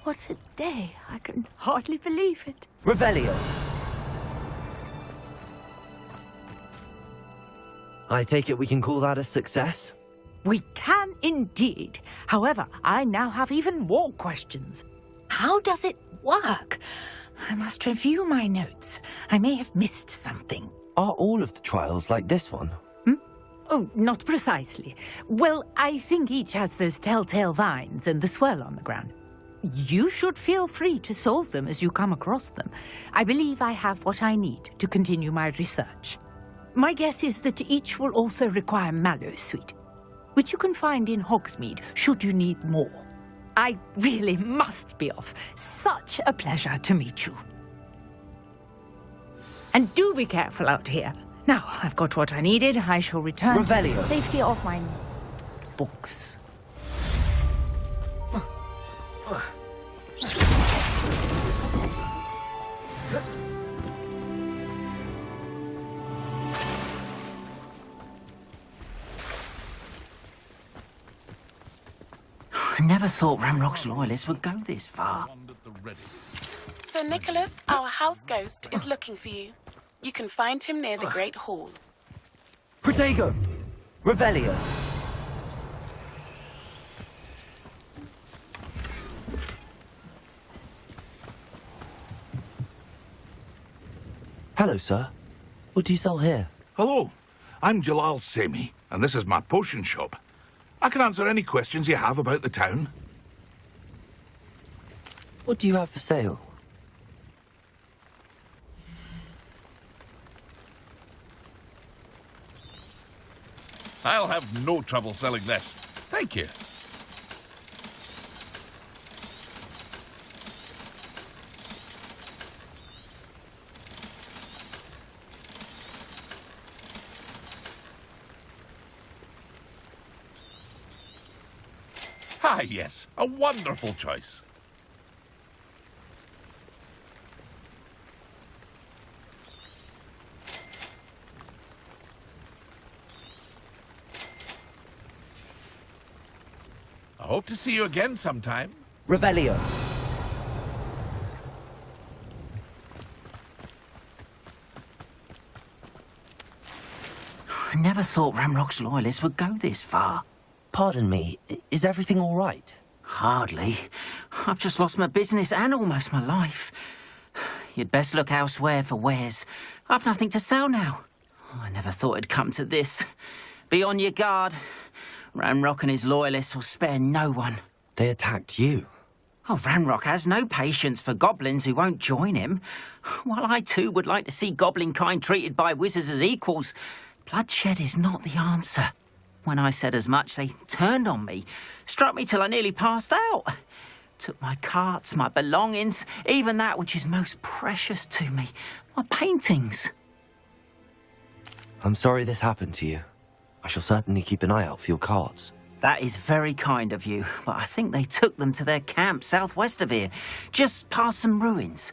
What a day. I can hardly believe it. Revelio. I take it we can call that a success? We can indeed. However, I now have even more questions. How does it work? I must review my notes. I may have missed something. Are all of the trials like this one? Oh, not precisely. Well, I think each has those telltale vines and the swirl on the ground. You should feel free to solve them as you come across them. I believe I have what I need to continue my research. My guess is that each will also require mallow sweet, which you can find in Hogsmeade should you need more. I really must be off. Such a pleasure to meet you. And do be careful out here. Now, I've got what I needed. I shall return to the Revelio. safety of my books. I never thought Ramrock's loyalists would go this far. Sir Nicholas, our house ghost, is looking for you. You can find him near the Great Hall. Protego! Revelio! Hello, sir. What do you sell here? Hello, I'm Jalal Semi, and this is my potion shop. I can answer any questions you have about the town. What do you have for sale? I'll have no trouble selling this. Thank you. Ah, yes, a wonderful choice. I hope to see you again sometime. Revelio. I never thought Ramrock's loyalists would go this far. Pardon me, is everything all right? Hardly. I've just lost my business and almost my life. You'd best look elsewhere for wares. I've nothing to sell now. I never thought it'd come to this. Be on your guard. Ranrock and his loyalists will spare no one. They attacked you. Oh, Ranrock has no patience for goblins who won't join him. While I too would like to see goblin kind treated by wizards as equals, bloodshed is not the answer. When I said as much, they turned on me, struck me till I nearly passed out. Took my carts, my belongings, even that which is most precious to me, my paintings. I'm sorry this happened to you. I shall certainly keep an eye out for your carts. That is very kind of you, but I think they took them to their camp southwest of here, just past some ruins.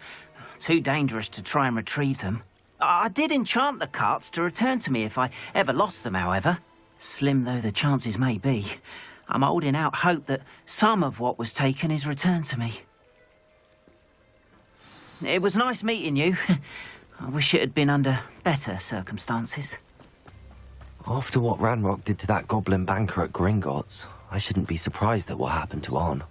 Too dangerous to try and retrieve them. I did enchant the carts to return to me if I ever lost them, however. Slim though the chances may be, I'm holding out hope that some of what was taken is returned to me. It was nice meeting you. I wish it had been under better circumstances. After what Ranrock did to that goblin banker at Gringotts, I shouldn't be surprised at what happened to Arn.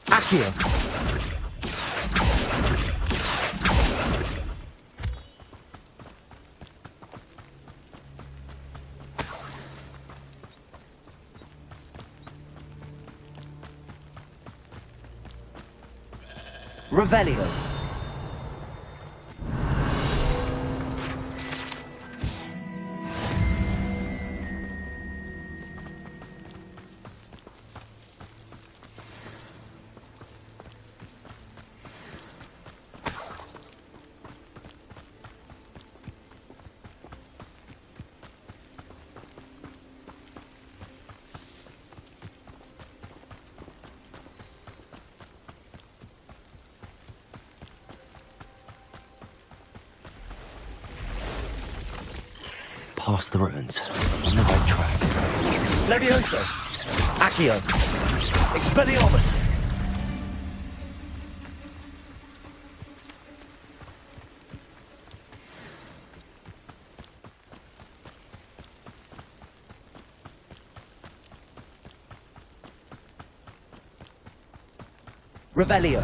Accio! Revelio. past the ruins. On the right track. Levioso! Accio! Expelliarmus! Revelio.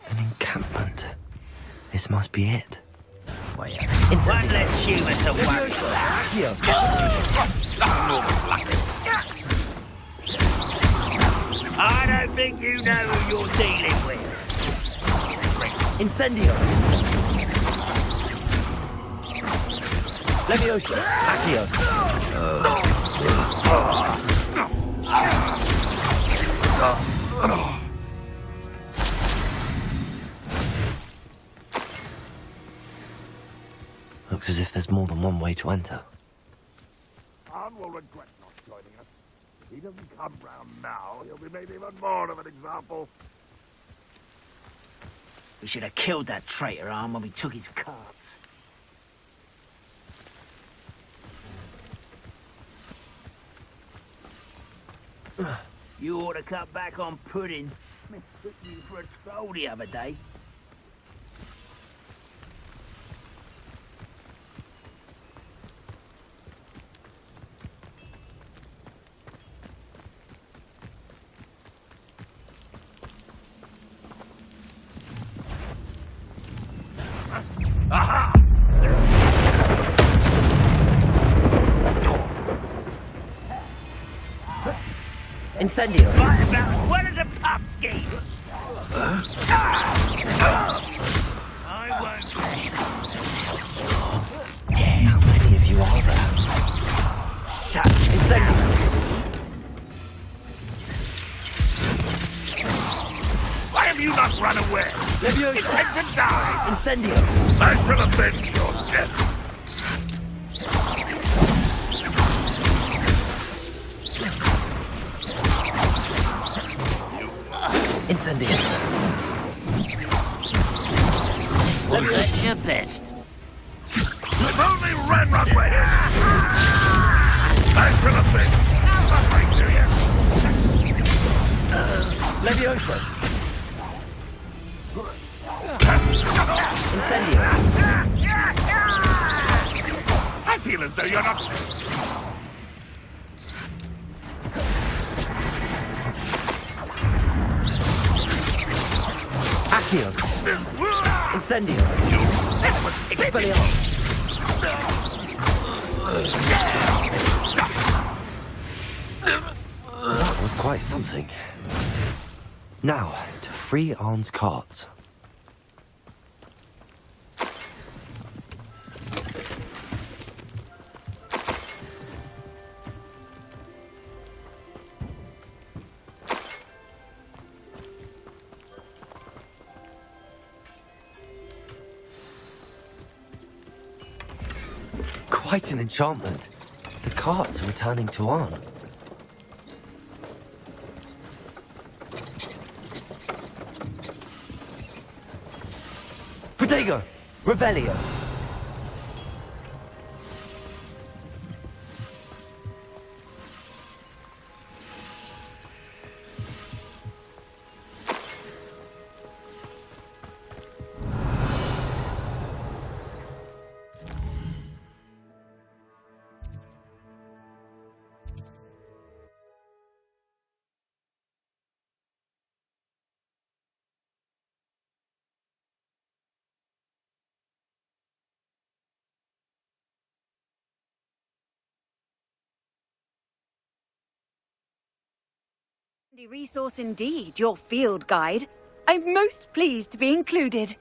An encampment. This must be it. One less human to worry about. I don't think you know who you're dealing with. Incendio. Levioso. Accio. Looks as if there's more than one way to enter. Khan will regret not joining us. If he doesn't come round now, he'll be made even more of an example. We should have killed that traitor arm when we took his carts. You ought to cut back on pudding. Mistook you for a troll the other day. Aha! Incendio. Right about as well as a puff ski. I won't. How many of you are there? Shut. Incendio. Why have you not run away? Levioso. Intend to die! Incendio. I shall avenge your death. Incendio. That's your best. If only Ranrock were here! I shall avenge. Nothing to you. Levioso. Incendio. I feel as though you're not... Accio. Incendio. Expelliarmus. That was quite something. Now, to free Arn's carts. Quite an enchantment. The carts are returning to Arn. Protego. Revelio. Resource indeed, your field guide. I'm most pleased to be included.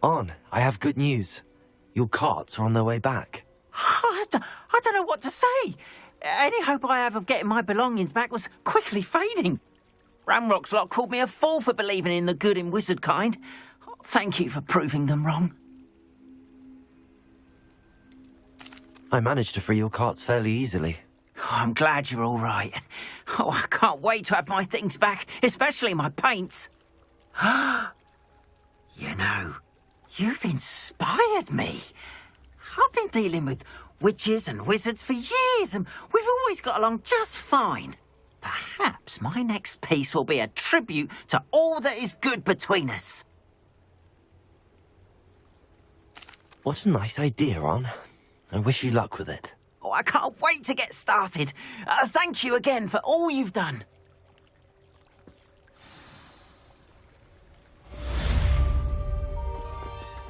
On, I have good news. Your carts are on their way back. I don't know what to say. Any hope I have of getting my belongings back was quickly fading. Ramrock's lot called me a fool for believing in the good in wizard kind. Thank you for proving them wrong. I managed to free your carts fairly easily. Oh, I'm glad you're all right. Oh, I can't wait to have my things back, especially my paints. You know, you've inspired me. I've been dealing with witches and wizards for years, and we've always got along just fine. Perhaps my next piece will be a tribute to all that is good between us. What a nice idea, Ron. I wish you luck with it. Oh, I can't wait to get started. Thank you again for all you've done.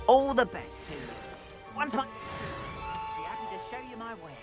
All the best to you. Once my... be happy to show you my wares.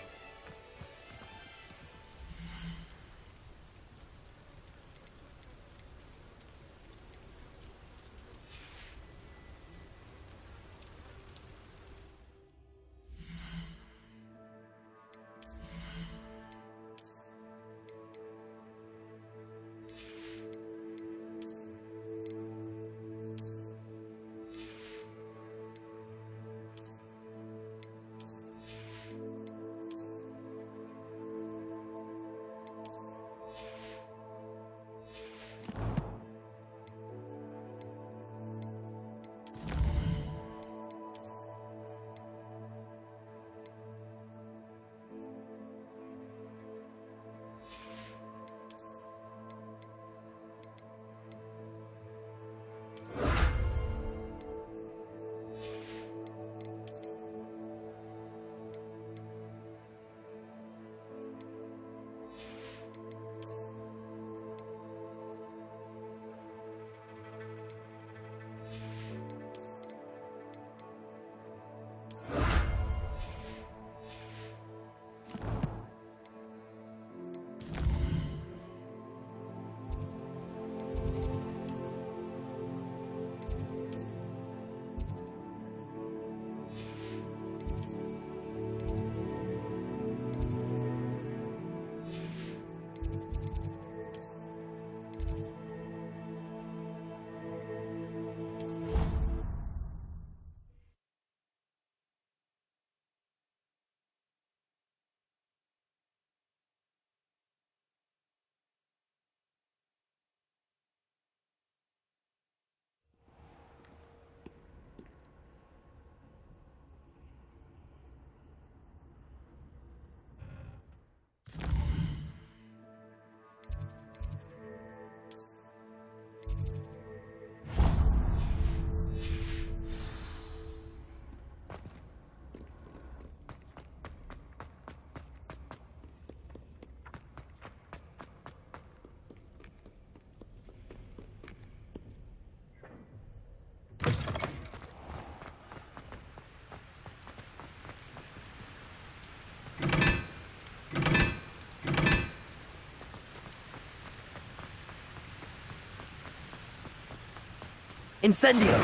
Incendio!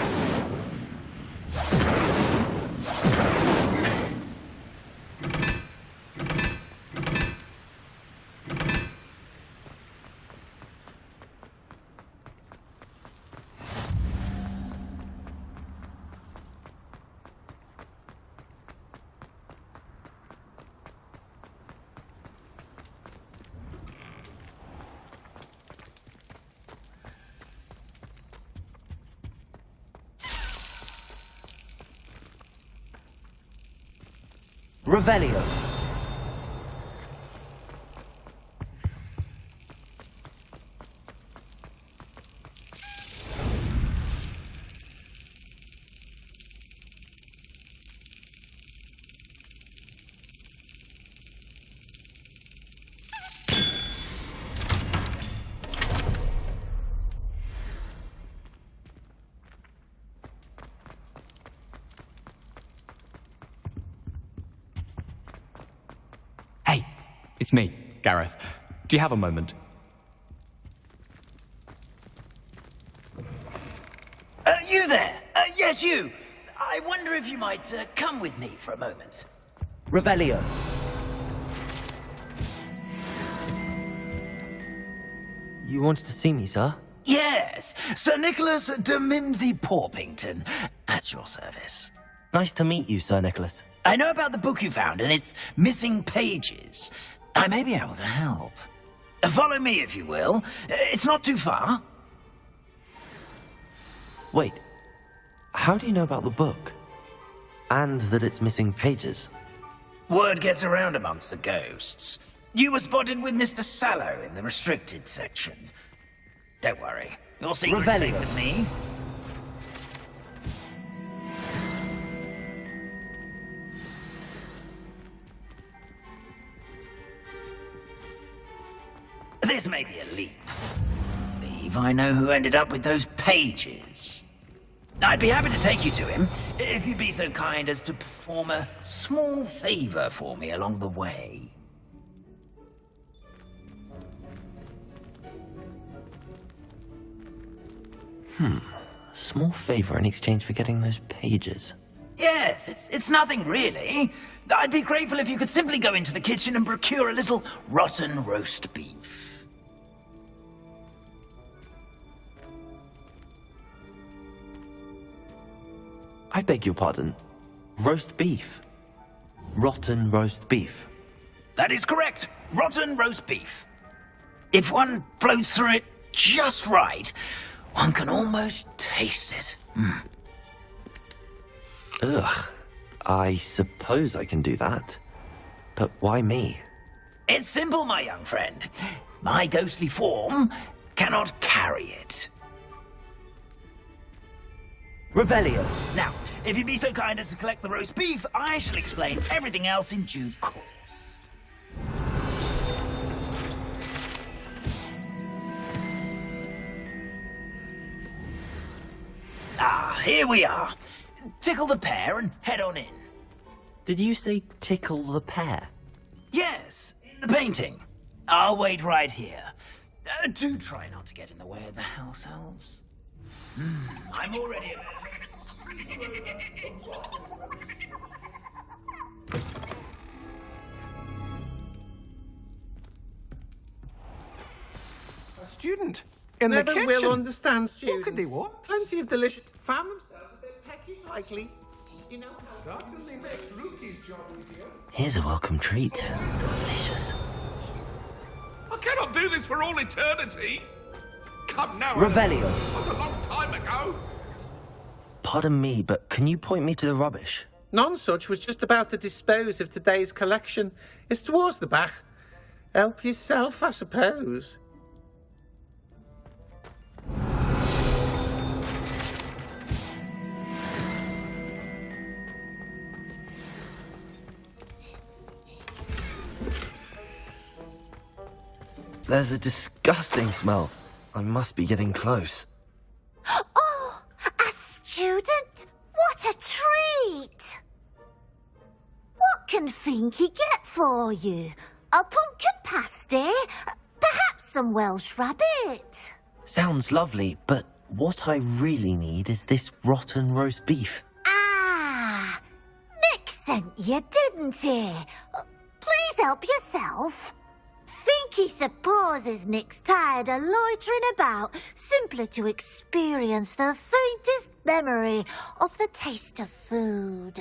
Revelio. It's me, Gareth. Do you have a moment? You there! Yes, you! I wonder if you might come with me for a moment. Revelio. You wanted to see me, sir? Yes, Sir Nicholas de Mimsy Porpington, at your service. Nice to meet you, Sir Nicholas. I know about the book you found and its missing pages. I may be able to help. Follow me, if you will. It's not too far. Wait, how do you know about the book? And that it's missing pages? Word gets around amongst the ghosts. You were spotted with Mr. Sallow in the restricted section. Don't worry, your secret's safe with me. This may be a leap. Believe I know who ended up with those pages. I'd be happy to take you to him, if you'd be so kind as to perform a small favor for me along the way. A small favor in exchange for getting those pages. Yes, it's nothing really. I'd be grateful if you could simply go into the kitchen and procure a little rotten roast beef. I beg your pardon. Roast beef. Rotten roast beef. That is correct. Rotten roast beef. If one floats through it just right, one can almost taste it. Ugh. I suppose I can do that. But why me? It's simple, my young friend. My ghostly form cannot carry it. Revelio. Now, if you'd be so kind as to collect the roast beef, I shall explain everything else in due course. Ah, here we are. Tickle the pear and head on in. Did you say tickle the pear? Yes, in the painting. I'll wait right here. Do try not to get in the way of the house elves. I'm already A student in Never the kitchen. will understand students. What could they want? Plenty of delicious. Found themselves a bit peckish, likely. You know. Certainly makes Rookie's job easier. Here's a welcome treat. Delicious. I cannot do this for all eternity. Come now. Revelio. That was a long time ago. Pardon me, but can you point me to the rubbish? Nonsuch was just about to dispose of today's collection. It's towards the back. Help yourself, I suppose. There's a disgusting smell. I must be getting close. Oh, a student? What a treat! What can Finky get for you? A pumpkin pasty? Perhaps some Welsh rabbit? Sounds lovely, but what I really need is this rotten roast beef. Ah, Nick sent you, didn't he? Please help yourself. Finky supposes Nick's tired of loitering about simply to experience the faintest memory of the taste of food.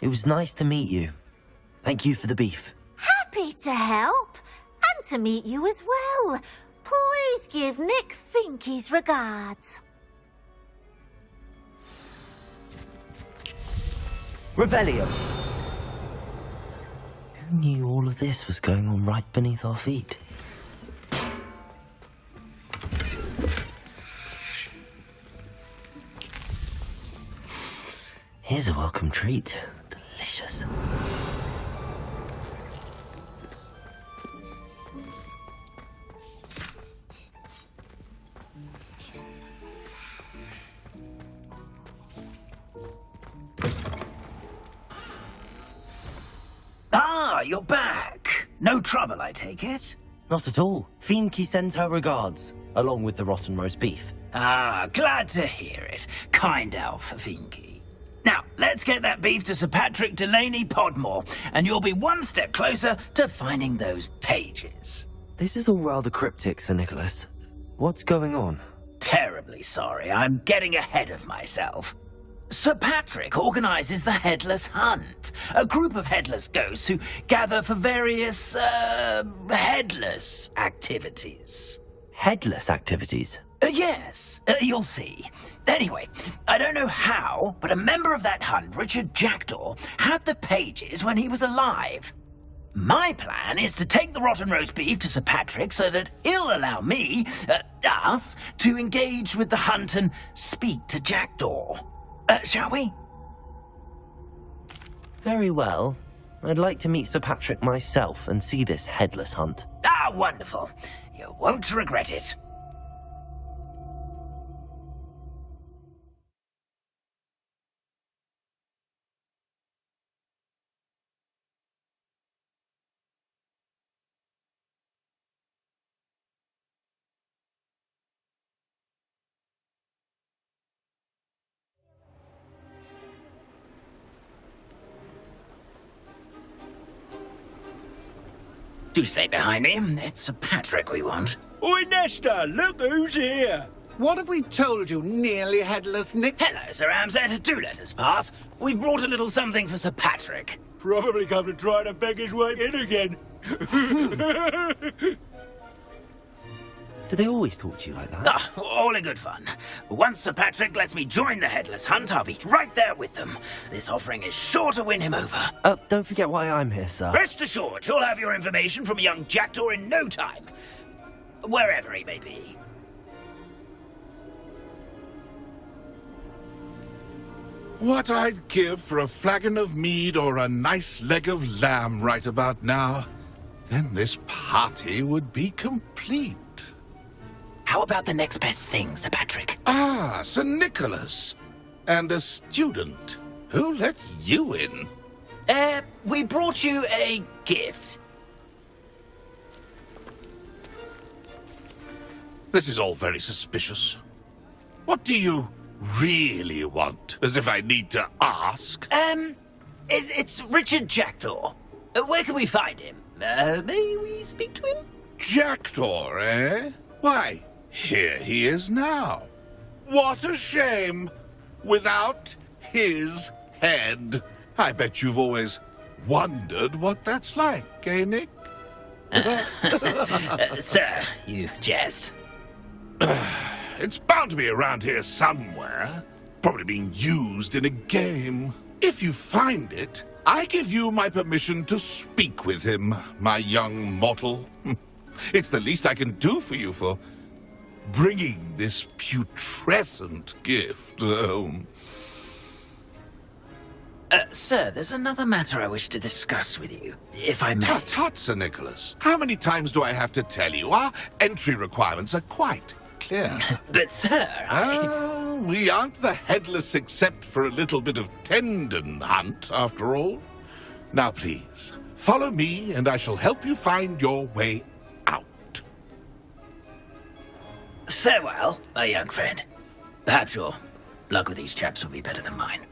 It was nice to meet you. Thank you for the beef. Happy to help, and to meet you as well. Please give Nick Finky's regards. Revelio. Who knew all of this was going on right beneath our feet? Here's a welcome treat. Delicious. Ah, you're back. No trouble, I take it? Not at all. Fienke sends her regards. along with the rotten roast beef. Ah, glad to hear it. Kind elf, Finky. Now, let's get that beef to Sir Patrick Delaney Podmore, and you'll be one step closer to finding those pages. This is all rather cryptic, Sir Nicholas. What's going on? Terribly sorry, I'm getting ahead of myself. Sir Patrick organises the Headless Hunt, a group of headless ghosts who gather for various, headless activities. Headless activities? Yes, you'll see. Anyway, I don't know how, but a member of that hunt, Richard Jackdaw, had the pages when he was alive. My plan is to take the rotten roast beef to Sir Patrick so that he'll allow me, us, to engage with the hunt and speak to Jackdaw. Shall we? Very well. I'd like to meet Sir Patrick myself and see this headless hunt. Ah, wonderful. You won't regret it. Do stay behind me. It's Sir Patrick we want. Oi, Nesta, look who's here. What have we told you, nearly headless Nick? Hello, Sir Ramsett. Do let us pass. We've brought a little something for Sir Patrick. Probably come to try to beg his way in again. Do they always talk to you like that? Ah, all in good fun. Once Sir Patrick lets me join the Headless Hunt, I'll be right there with them. This offering is sure to win him over. Don't forget why I'm here, sir. Rest assured, you'll have your information from a young Jackdaw in no time. Wherever he may be. What I'd give for a flagon of mead or a nice leg of lamb right about now. Then this party would be complete. How about the next best thing, Sir Patrick? Ah, Sir Nicholas. And a student. Who let you in? We brought you a gift. This is all very suspicious. What do you really want? As if I need to ask. It's Richard Jackdaw. Where can we find him? May we speak to him? Jackdaw, eh? Why, here he is now. What a shame. Without his head. I bet you've always wondered what that's like, eh, Nick? Sir, you jest. It's bound to be around here somewhere. Probably being used in a game. If you find it, I give you my permission to speak with him, my young mortal. It's the least I can do for you for bringing this putrescent gift home. Sir, there's another matter I wish to discuss with you, if I may. Tut, tut, Sir Nicholas. How many times do I have to tell you? Our entry requirements are quite clear. But, sir, we aren't the headless except for a little bit of tendon hunt, after all. Now, please, follow me, and I shall help you find your way out. Farewell, my young friend. Perhaps your luck with these chaps will be better than mine.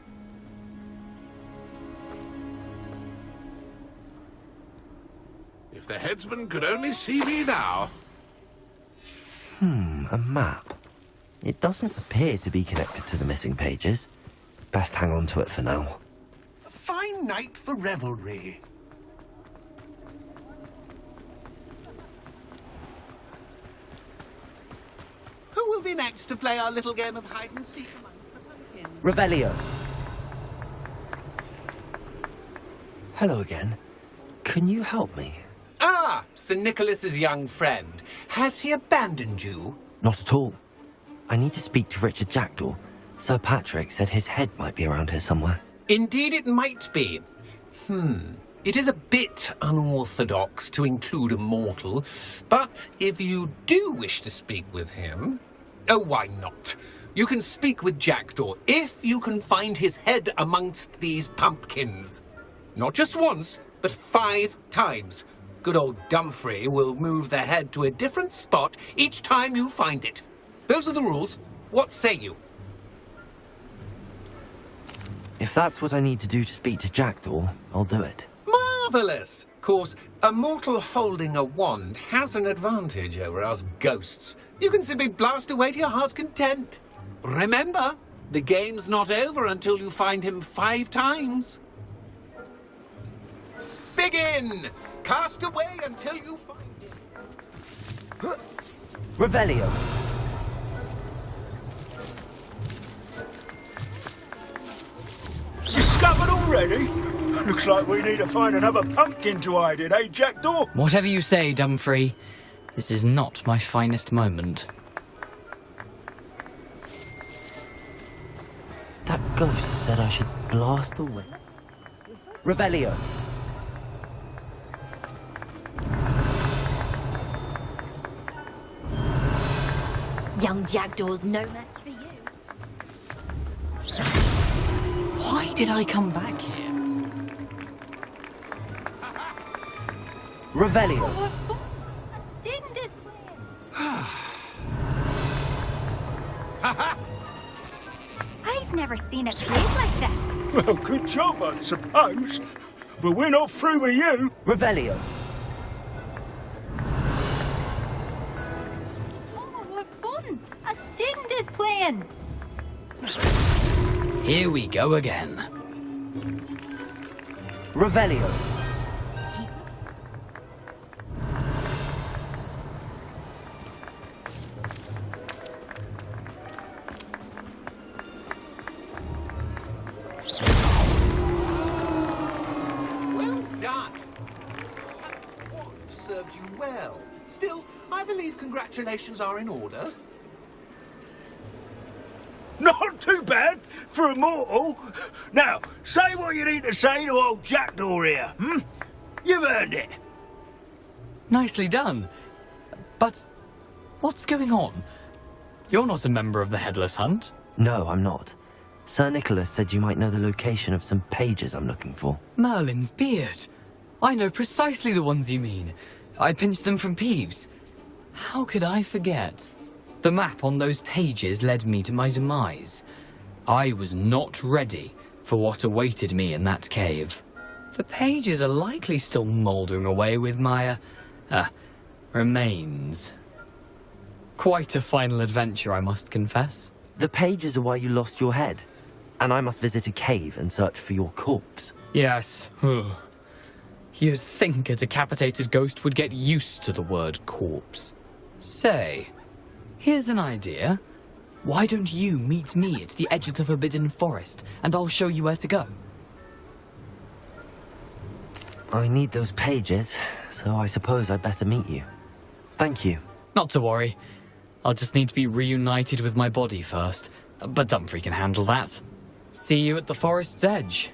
If the headsman could only see me now. A map. It doesn't appear to be connected to the missing pages. Best hang on to it for now. A fine night for revelry. Who will be next to play our little game of hide and seek among the pumpkins? Revelio. Hello again. Can you help me? Ah, Sir Nicholas's young friend. Has he abandoned you? Not at all. I need to speak to Richard Jackdaw. Sir Patrick said his head might be around here somewhere. Indeed it might be. It is a bit unorthodox to include a mortal, but if you do wish to speak with him... Oh, why not? You can speak with Jackdaw if you can find his head amongst these pumpkins. Not just once, but 5 times. Good old Dumfrey will move the head to a different spot each time you find it. Those are the rules. What say you? If that's what I need to do to speak to Jackdaw, I'll do it. Marvellous! Of course, a mortal holding a wand has an advantage over us ghosts. You can simply blast away to your heart's content. Remember, the game's not over until you find him 5 times. Begin! Cast away until you find him. Revelio. Discovered already? Looks like we need to find another pumpkin to hide in, eh, Jackdaw? Whatever you say, Dumfrey. This is not my finest moment. That ghost said I should blast away. Revelio. Young Jackdaw's no match for you. Why did I come back here? Revelio. I've never seen it played like this. Well, good job, I suppose. But we're not through with you. Revelio. Oh, what fun! A student is playing. Here we go again. Revelio. Well done. Served you well. Still, I believe congratulations are in order. Not too bad for a mortal. Now, say what you need to say to old Jackdaw here, hmm? You've earned it. Nicely done. But what's going on? You're not a member of the Headless Hunt. No, I'm not. Sir Nicholas said you might know the location of some pages I'm looking for. Merlin's beard. I know precisely the ones you mean. I pinched them from Peeves. How could I forget? The map on those pages led me to my demise. I was not ready for what awaited me in that cave. The pages are likely still mouldering away with my, remains. Quite a final adventure, I must confess. The pages are why you lost your head, and I must visit a cave and search for your corpse. Yes. You'd think a decapitated ghost would get used to the word corpse. Say, here's an idea. Why don't you meet me at the edge of the Forbidden Forest, and I'll show you where to go? I need those pages, so I suppose I'd better meet you. Thank you. Not to worry. I'll just need to be reunited with my body first. But Dumfrey can handle that. See you at the forest's edge.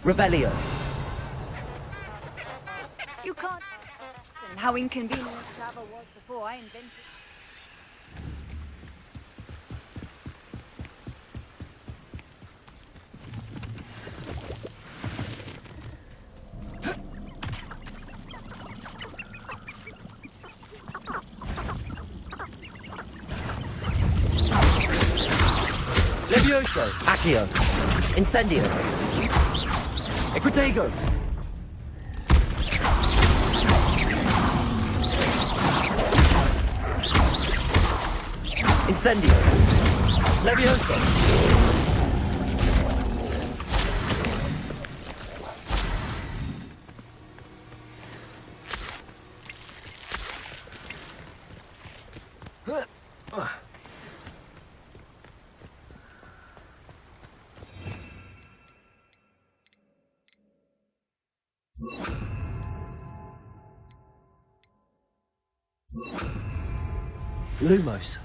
Revelio. You can't. And how inconvenient travel was before I invented. Levioso. Accio. Incendio. Protego. Incendio. Levioso. Lumos.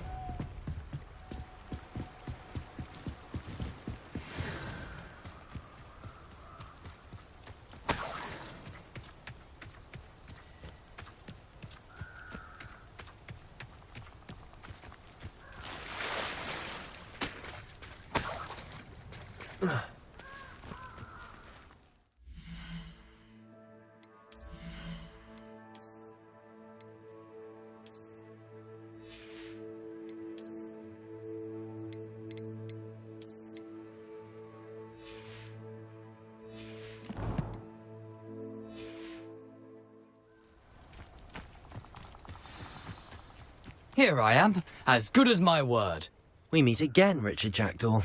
Here I am, as good as my word. We meet again, Richard Jackdaw.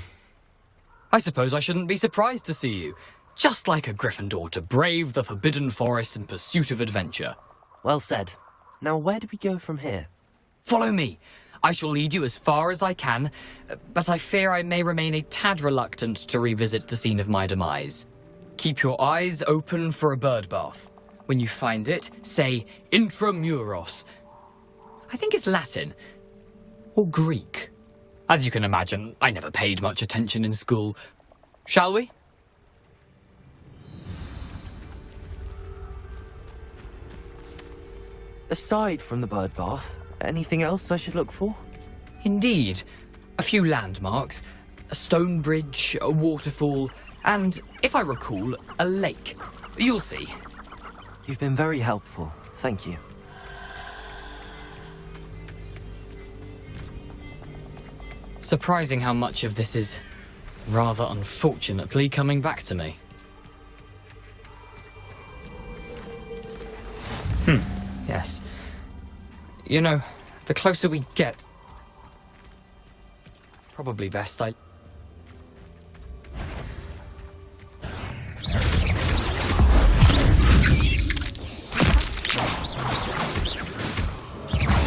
I suppose I shouldn't be surprised to see you. Just like a Gryffindor to brave the Forbidden Forest in pursuit of adventure. Well said. Now where do we go from here? Follow me. I shall lead you as far as I can, but I fear I may remain a tad reluctant to revisit the scene of my demise. Keep your eyes open for a bird bath. When you find it, say Intramuros. I think it's Latin. Or Greek. As you can imagine, I never paid much attention in school. Shall we? Aside from the bird bath, anything else I should look for? Indeed. A few landmarks. A stone bridge, a waterfall, and, if I recall, a lake. You'll see. You've been very helpful. Thank you. Surprising how much of this is, rather unfortunately, coming back to me. Yes. You know, the closer we get, probably best I...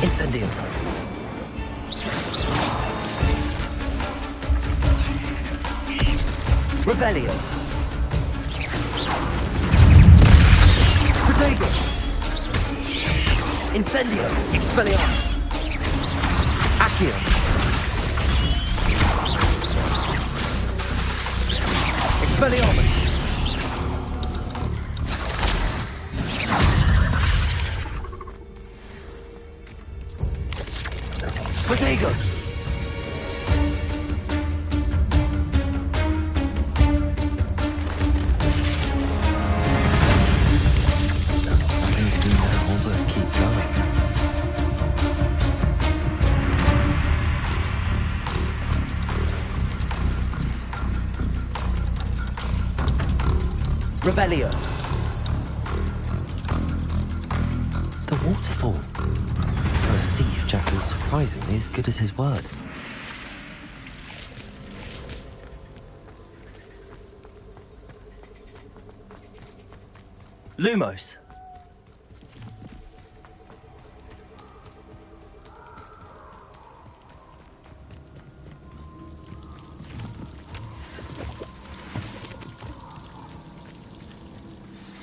Incendio. Revelio. Protego. Incendio. Expelliarmus. Accio. Expelliarmus. Protego. Revelio. The waterfall. For a thief, Jack was surprisingly as good as his word. Lumos.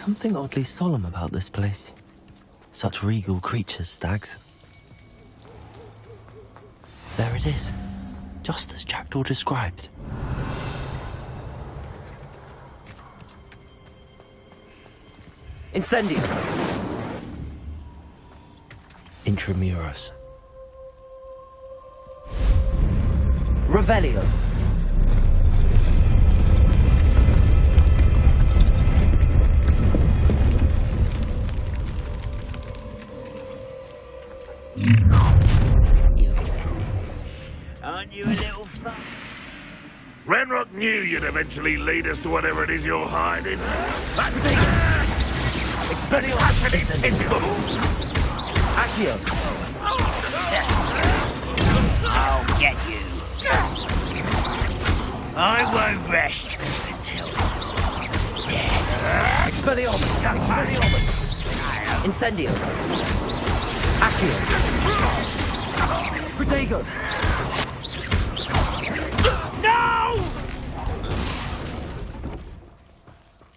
something oddly solemn about this place. Such regal creatures, stags. There it is, just as Jackdaw described. Incendio! Intramuros. Revelio! Aren't you a little fun? Ranrock knew you'd eventually lead us to whatever it is you're hiding. Accio! I'll get you. I won't rest until you're dead. Expelliarmus! Expelliarmus! Incendio! Accio! Protego! No!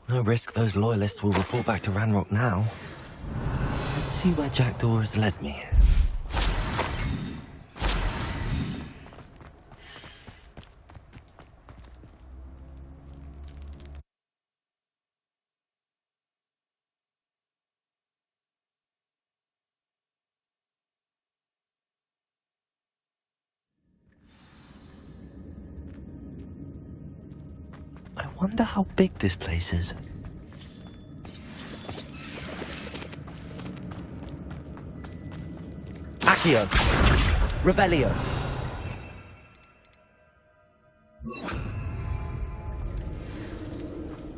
No risk those loyalists will report back to Ranrock now. Let's see where Jackdaw has led me. I wonder how big this place is. Accio! Revelio!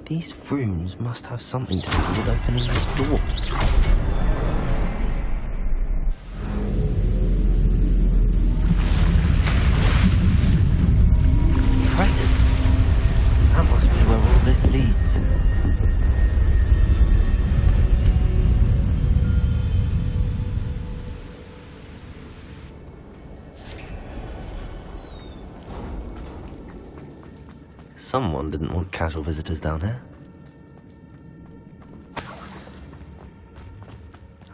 These rooms must have something to do with opening this door. Impressive. That must be where all this leads. Someone didn't want casual visitors down here.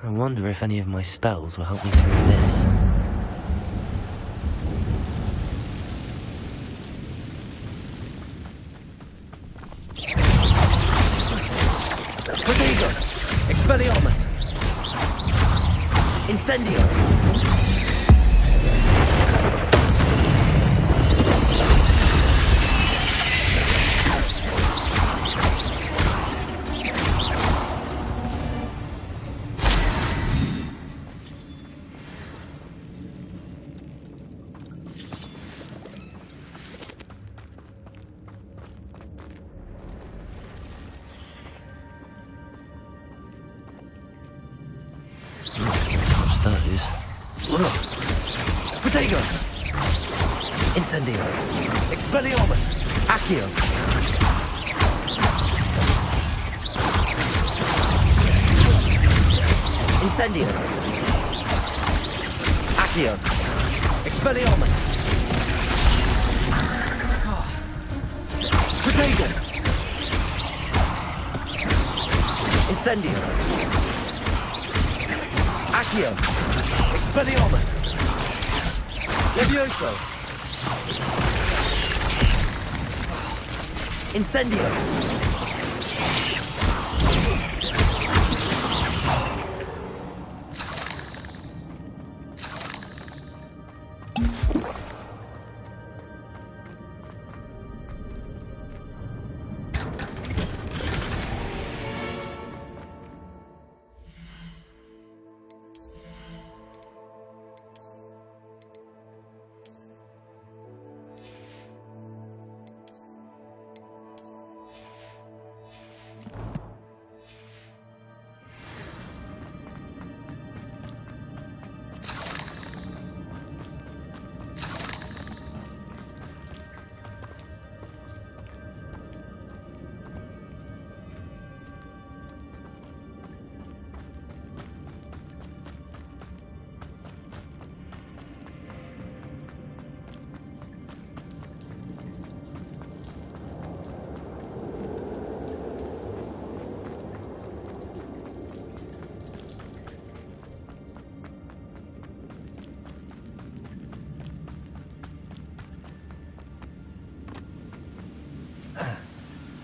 I wonder if any of my spells will help me through this. Protego! Expelliarmus! Incendio! Touch those. Protego! Incendio! Expelliarmus! Accio! Incendio! Accio! Expelliarmus! Protego! Incendio! Accio! Expelliarmus! Levioso! Incendio!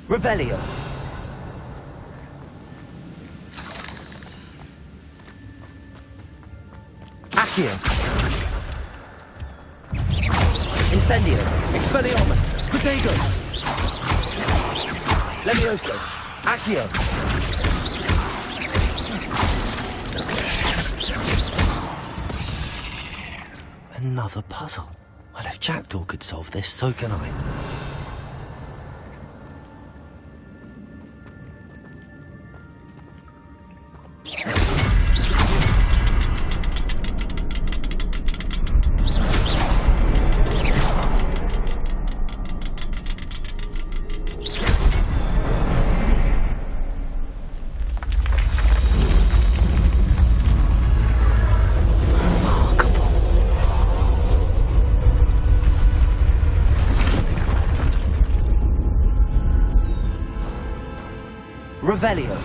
Revelio. Accio. Incendio. Expelliarmus. Protego. Levioso. Accio. Another puzzle. Well, if Jackdaw could solve this, so can I. Revelio.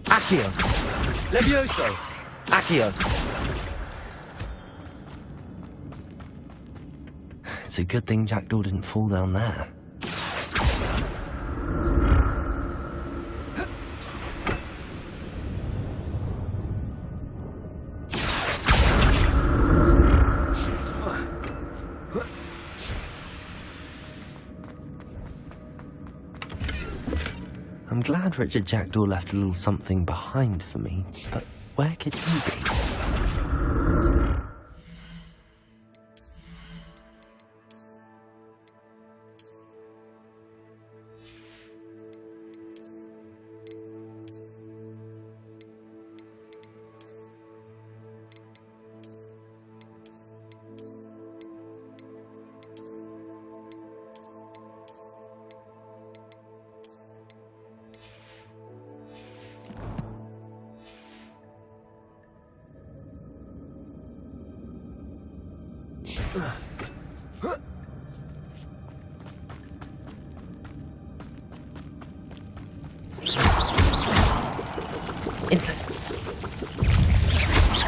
Accio. Levioso. Accio. It's a good thing Jackdaw didn't fall down there. I'm glad Richard Jackdaw left a little something behind for me, but where could he be?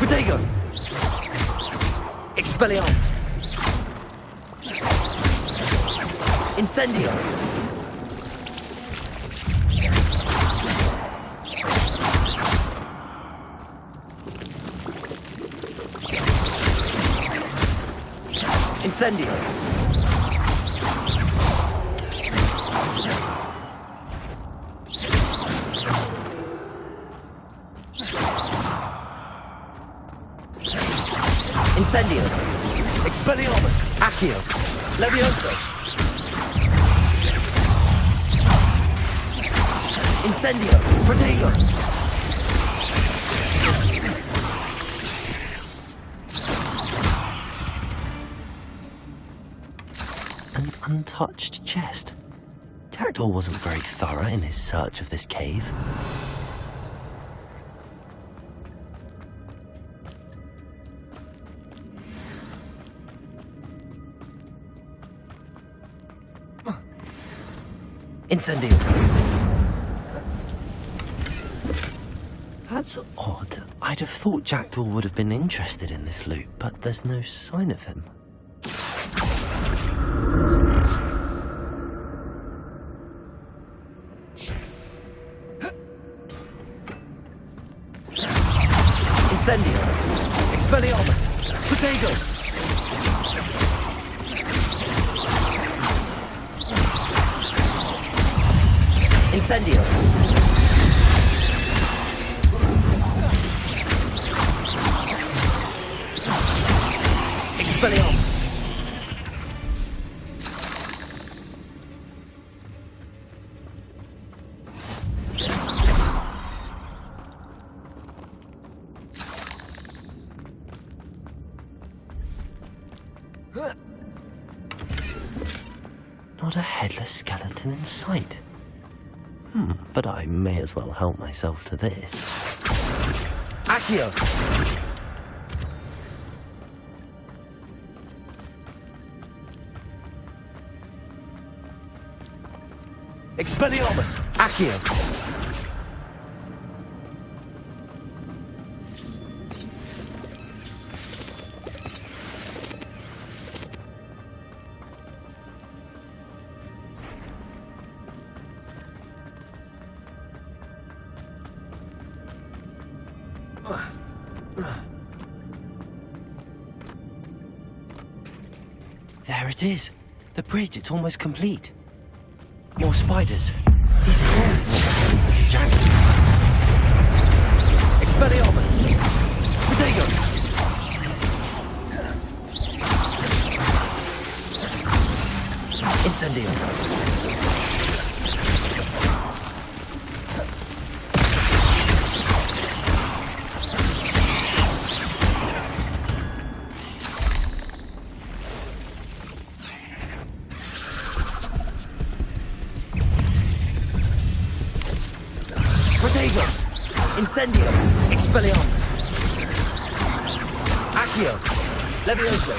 Protego. Expelliarmus. Incendio. Incendio. Incendio. Expelliarmus. Accio. Levioso. Incendio. Protego. An untouched chest. Jackdaw wasn't very thorough in his search of this cave. Incendio. That's odd. I'd have thought Jackdaw would have been interested in this loot, but there's no sign of him. Incendio. Expelliarmus. Protego. Incendio. Expelliarmus. Not a headless skeleton in sight. But I may as well help myself to this. Accio! Expelliarmus! Accio! There it is. The bridge, it's almost complete. More spiders. He's crawling. Expelliarmus! Protego! Incendio! Protego! Incendio! Expelliarmus! Accio! Levioso!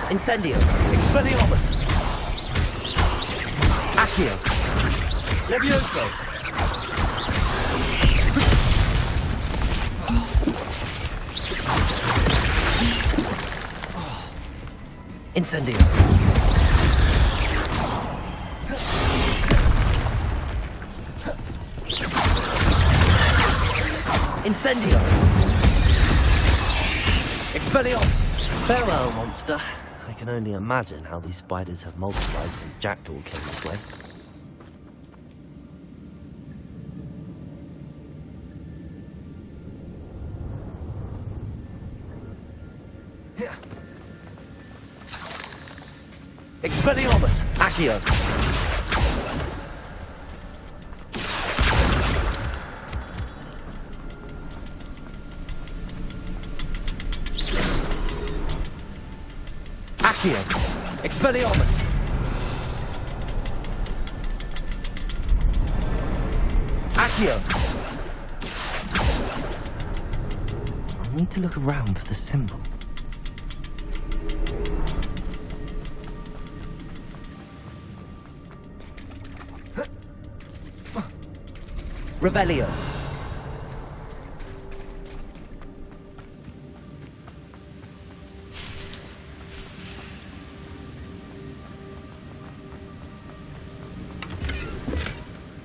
Incendio! Expelliarmus! Accio! Levioso! Incendio! Incendio! Expelliarmus! Farewell, monster. I can only imagine how these spiders have multiplied since Jackdaw came this way. Expelliarmus! Accio! Accio! Expelliarmus! Accio! I need to look around for the symbol. Revelio!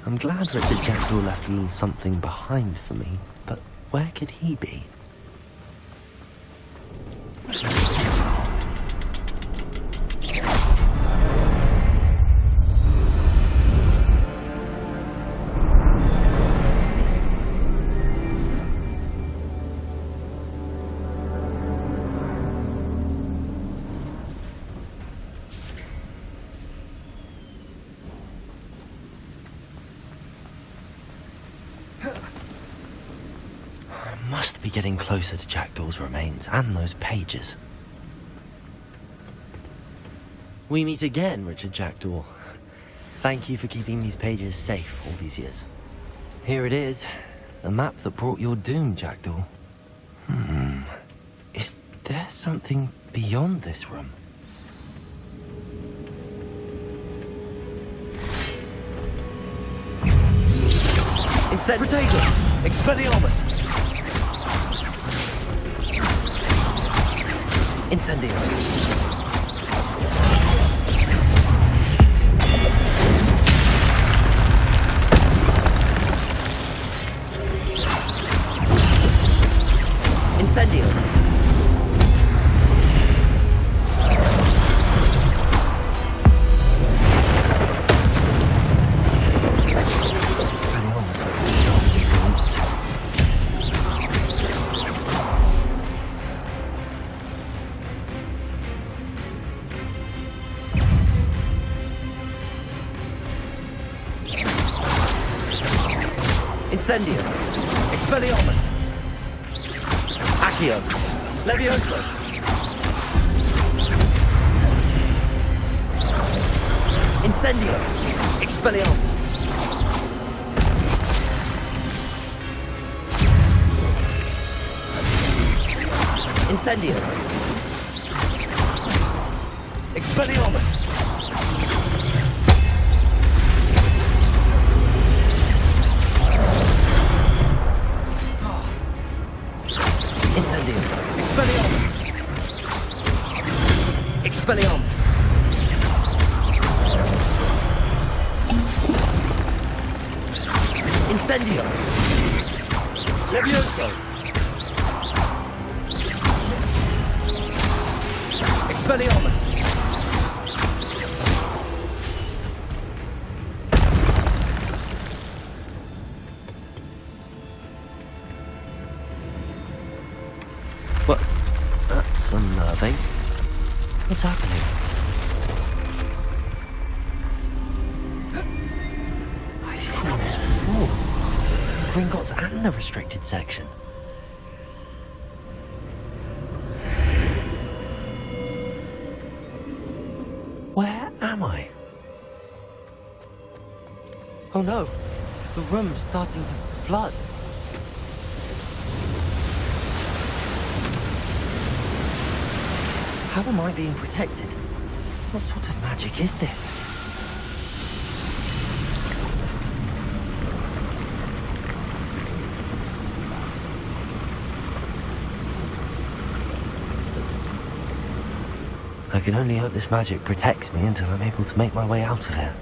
I'm glad Richard Jackdaw left a little something behind for me, but where could he be? Must be getting closer to Jackdaw's remains and those pages. We meet again, Richard Jackdaw. Thank you for keeping these pages safe all these years. Here it is, the map that brought your doom, Jackdaw. Is there something beyond this room? Protego! Expelliarmus! Incendio! Incendio! Incendio! Expelliarmus! Accio! Levioso! Incendio! Expelliarmus! Incendio! Expelliarmus! Incendio! Expelliarmus! Expelliarmus! Incendio! Levioso! Expelliarmus! What? That's unnerving. What's happening? I've seen this before. Gringotts and the restricted section. Where am I? Oh no, the room's starting to flood. How am I being protected? What sort of magic is this? I can only hope this magic protects me until I'm able to make my way out of here.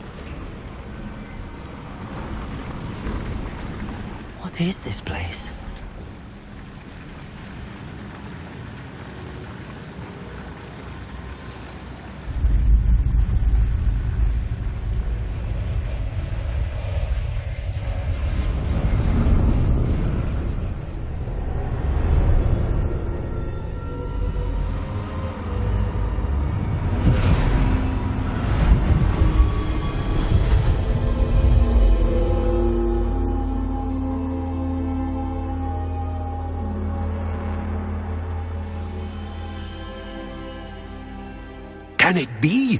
What is this place? Can it be?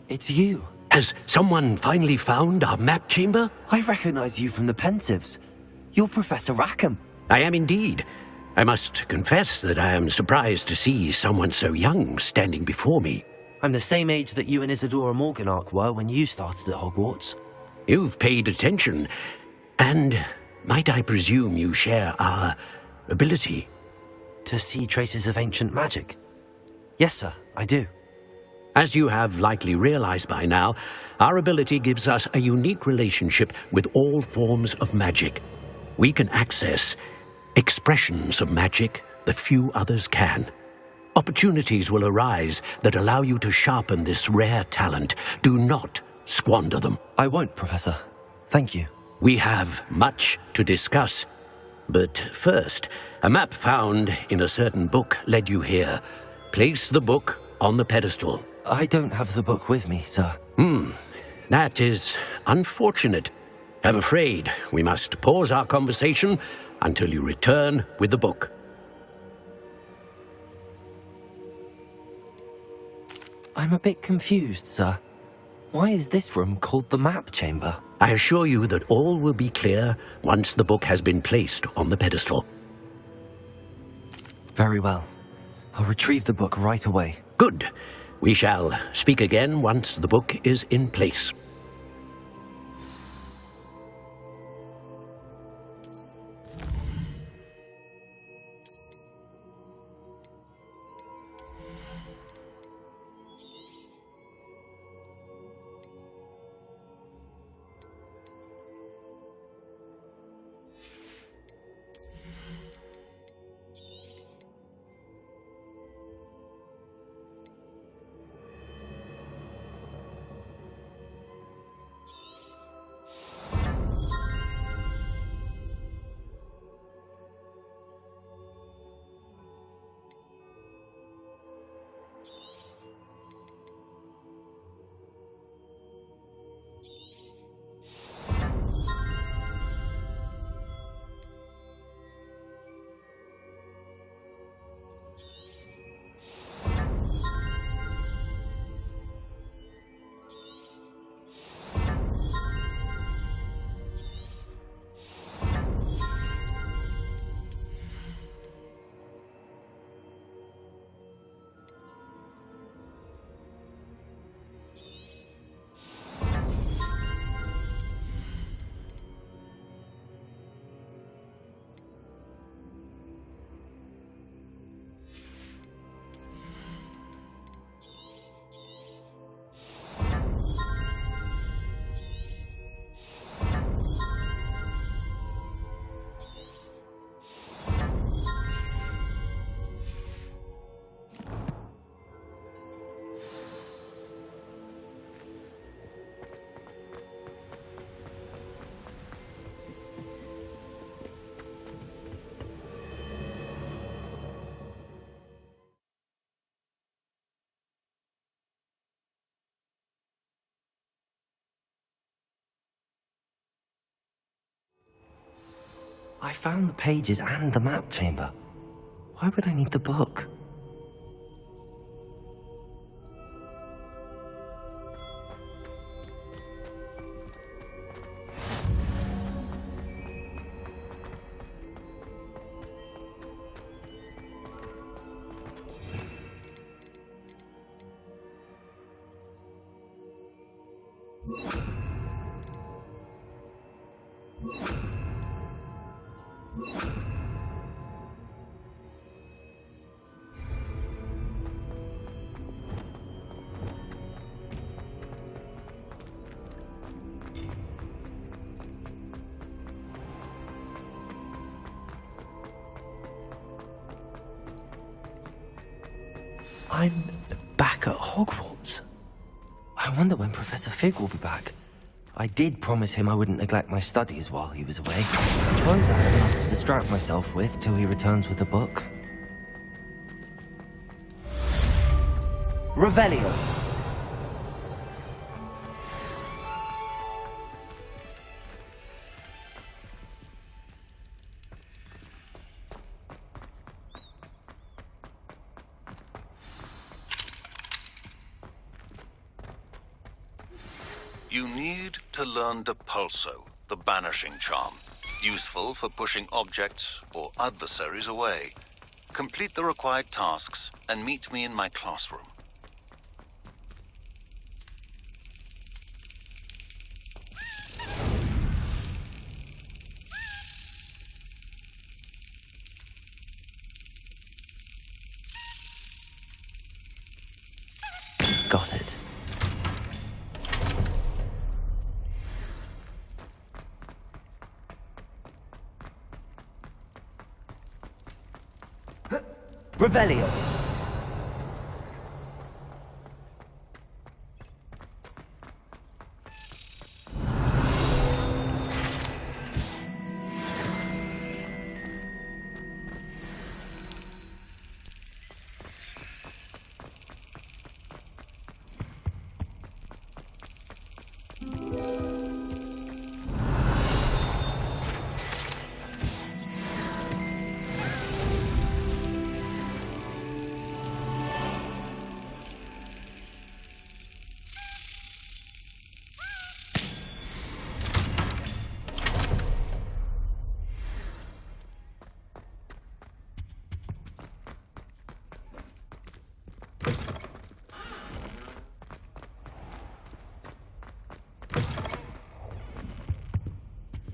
It's you. Has someone finally found our map chamber? I recognize you from the Pensives. You're Professor Rackham. I am indeed. I must confess that I am surprised to see someone so young standing before me. I'm the same age that you and Isadora Morganach were when you started at Hogwarts. You've paid attention, and might I presume you share our ability? To see traces of ancient magic? Yes, sir, I do. As you have likely realized by now, our ability gives us a unique relationship with all forms of magic. We can access expressions of magic that few others can. Opportunities will arise that allow you to sharpen this rare talent. Do not squander them. I won't, Professor. Thank you. We have much to discuss. But first, a map found in a certain book led you here. Place the book on the pedestal. I don't have the book with me, sir. That is unfortunate. I'm afraid we must pause our conversation until you return with the book. I'm a bit confused, sir. Why is this room called the map chamber? I assure you that all will be clear once the book has been placed on the pedestal. Very well. I'll retrieve the book right away. Good. We shall speak again once the book is in place. I found the pages and the map chamber. Why would I need the book? I'm back at Hogwarts. I wonder when Professor Fig will be back. I did promise him I wouldn't neglect my studies while he was away. Suppose I have enough to distract myself with till he returns with the book. Revelio. You need to learn Depulso, the banishing charm. Useful for pushing objects or adversaries away. Complete the required tasks and meet me in my classroom. Got it. Revelio.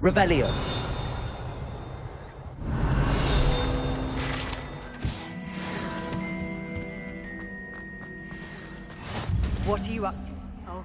Revelio. What are you up to? Oh.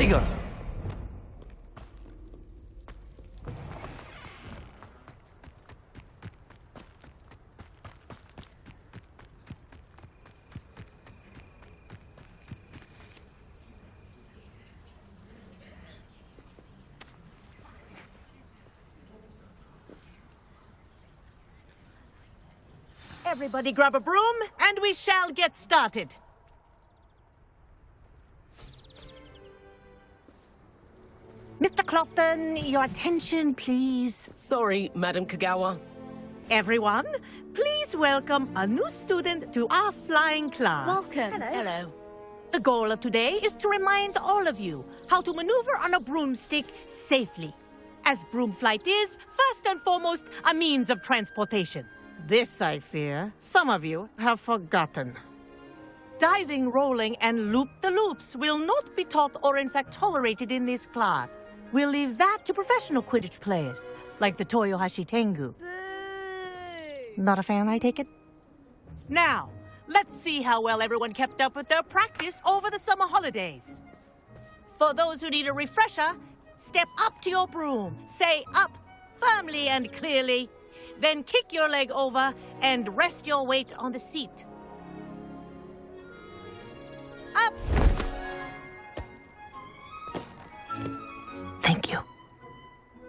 go. Everybody grab a broom, and we shall get started. Mr. Clopton, your attention, please. Sorry, Madam Kagawa. Everyone, please welcome a new student to our flying class. Welcome. Hello. The goal of today is to remind all of you how to maneuver on a broomstick safely, as broom flight is, first and foremost, a means of transportation. This, I fear, some of you have forgotten. Diving, rolling, and loop-the-loops will not be taught or in fact tolerated in this class. We'll leave that to professional Quidditch players, like the Toyohashi Tengu. Not a fan, I take it? Now, let's see how well everyone kept up with their practice over the summer holidays. For those who need a refresher, step up to your broom, say up firmly and clearly, then kick your leg over and rest your weight on the seat. Up! Thank you.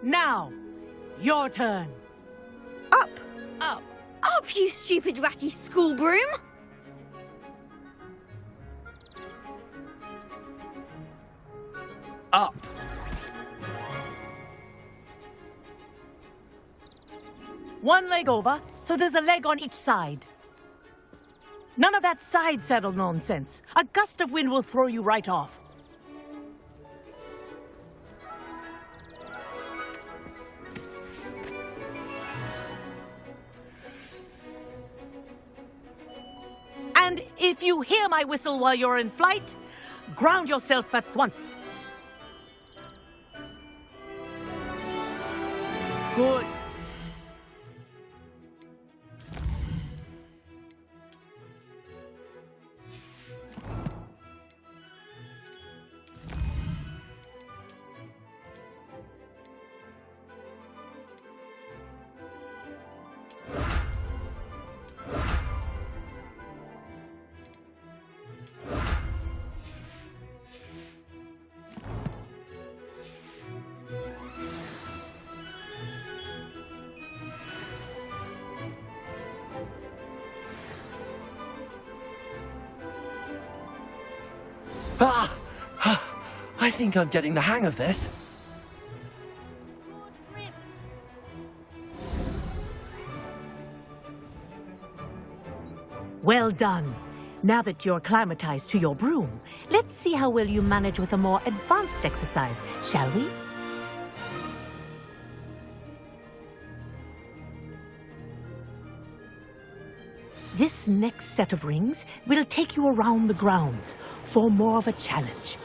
Now, your turn. Up! Up! Up, you stupid ratty school broom! Up. One leg over, so there's a leg on each side. None of that side saddle nonsense. A gust of wind will throw you right off. And if you hear my whistle while you're in flight, ground yourself at once. Good. I think I'm getting the hang of this. Well done. Now that you're acclimatized to your broom, let's see how well you manage with a more advanced exercise, shall we? This next set of rings will take you around the grounds for more of a challenge.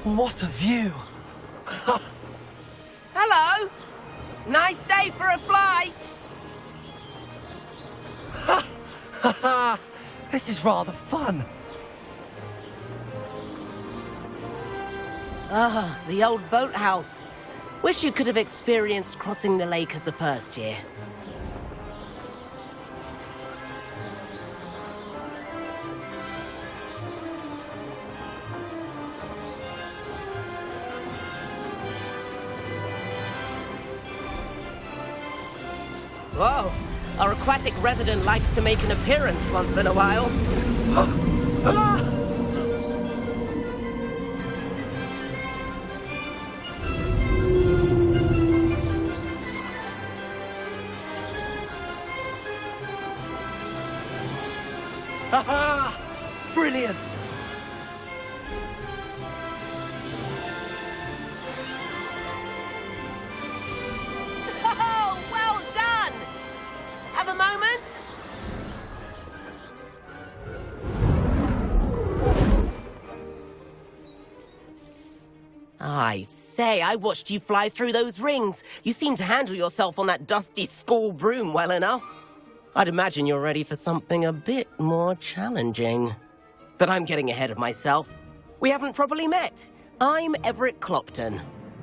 What a view! Hello! Nice day for a flight! This is rather fun. Ah, the old boathouse. Wish you could have experienced crossing the lake as a first year. Whoa, our aquatic resident likes to make an appearance once in a while. Haha! Brilliant! Oh, well done! Have a moment? I say, I watched you fly through those rings. You seem to handle yourself on that dusty school broom well enough. I'd imagine you're ready for something a bit more challenging. But I'm getting ahead of myself. We haven't properly met. I'm Everett Clopton.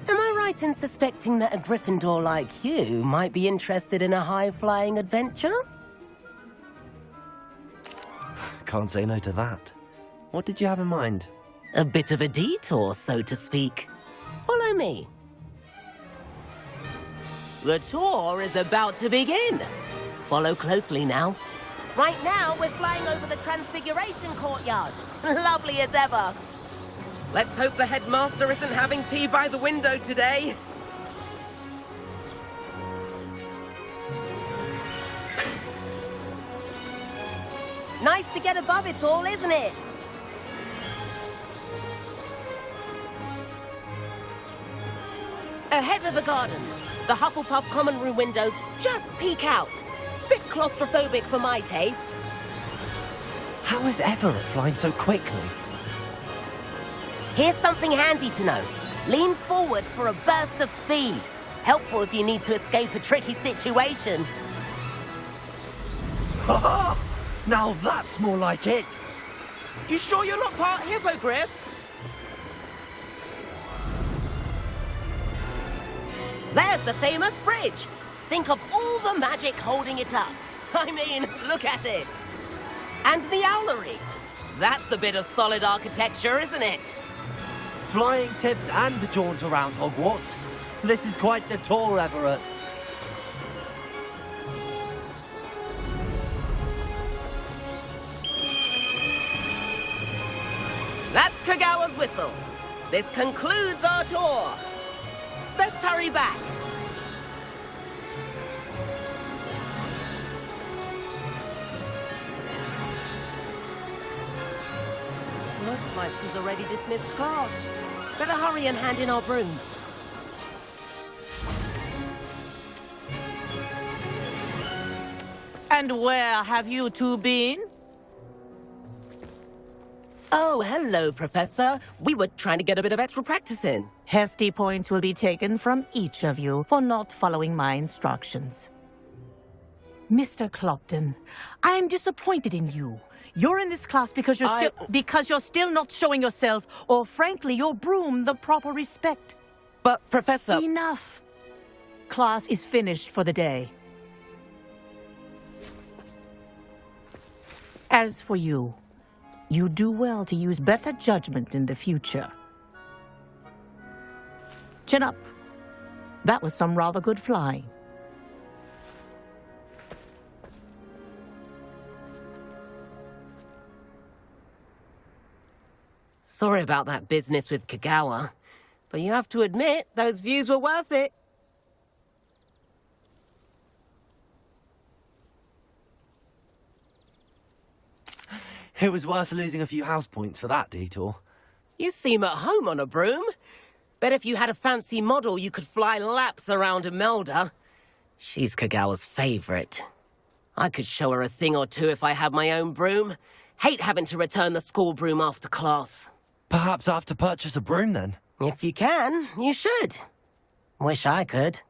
Am I right in suspecting that a Gryffindor like you might be interested in a high-flying adventure? Can't say no to that. What did you have in mind? A bit of a detour, so to speak. Follow me. The tour is about to begin. Follow closely now. Right now, we're flying over the Transfiguration Courtyard. Lovely as ever. Let's hope the headmaster isn't having tea by the window today. Nice to get above it all, isn't it? Ahead of the gardens, the Hufflepuff common room windows just peek out. Bit claustrophobic for my taste. How is Everett flying so quickly? Here's something handy to know. Lean forward for a burst of speed. Helpful if you need to escape a tricky situation. Ha! Now that's more like it. You sure you're not part hippogriff? There's the famous bridge. Think of all the magic holding it up. I mean, look at it. And the owlery. That's a bit of solid architecture, isn't it? Flying tips and a jaunt around Hogwarts. This is quite the tour, Everett. That's Kagawa's whistle. This concludes our tour. Best hurry back. Looks like she's already dismissed class. Better hurry and hand in our brooms. And where have you two been? Oh, hello, Professor. We were trying to get a bit of extra practice in. Hefty points will be taken from each of you for not following my instructions. Mr. Clopton, I am disappointed in you. You're in this class because you're still not showing yourself, or frankly, your broom the proper respect. But, Professor... Enough. Class is finished for the day. As for you, you do well to use better judgment in the future. Chin up. That was some rather good flying. Sorry about that business with Kagawa, but you have to admit, those views were worth it. It was worth losing a few house points for that detour. You seem at home on a broom. Bet if you had a fancy model, you could fly laps around Imelda. She's Kagawa's favorite. I could show her a thing or two if I had my own broom. Hate having to return the school broom after class. Perhaps I have to purchase a broom then? If you can, you should. Wish I could.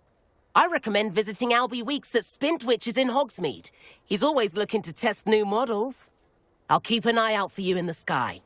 I recommend visiting Albie Weeks at Spintwitches in Hogsmeade. He's always looking to test new models. I'll keep an eye out for you in the sky.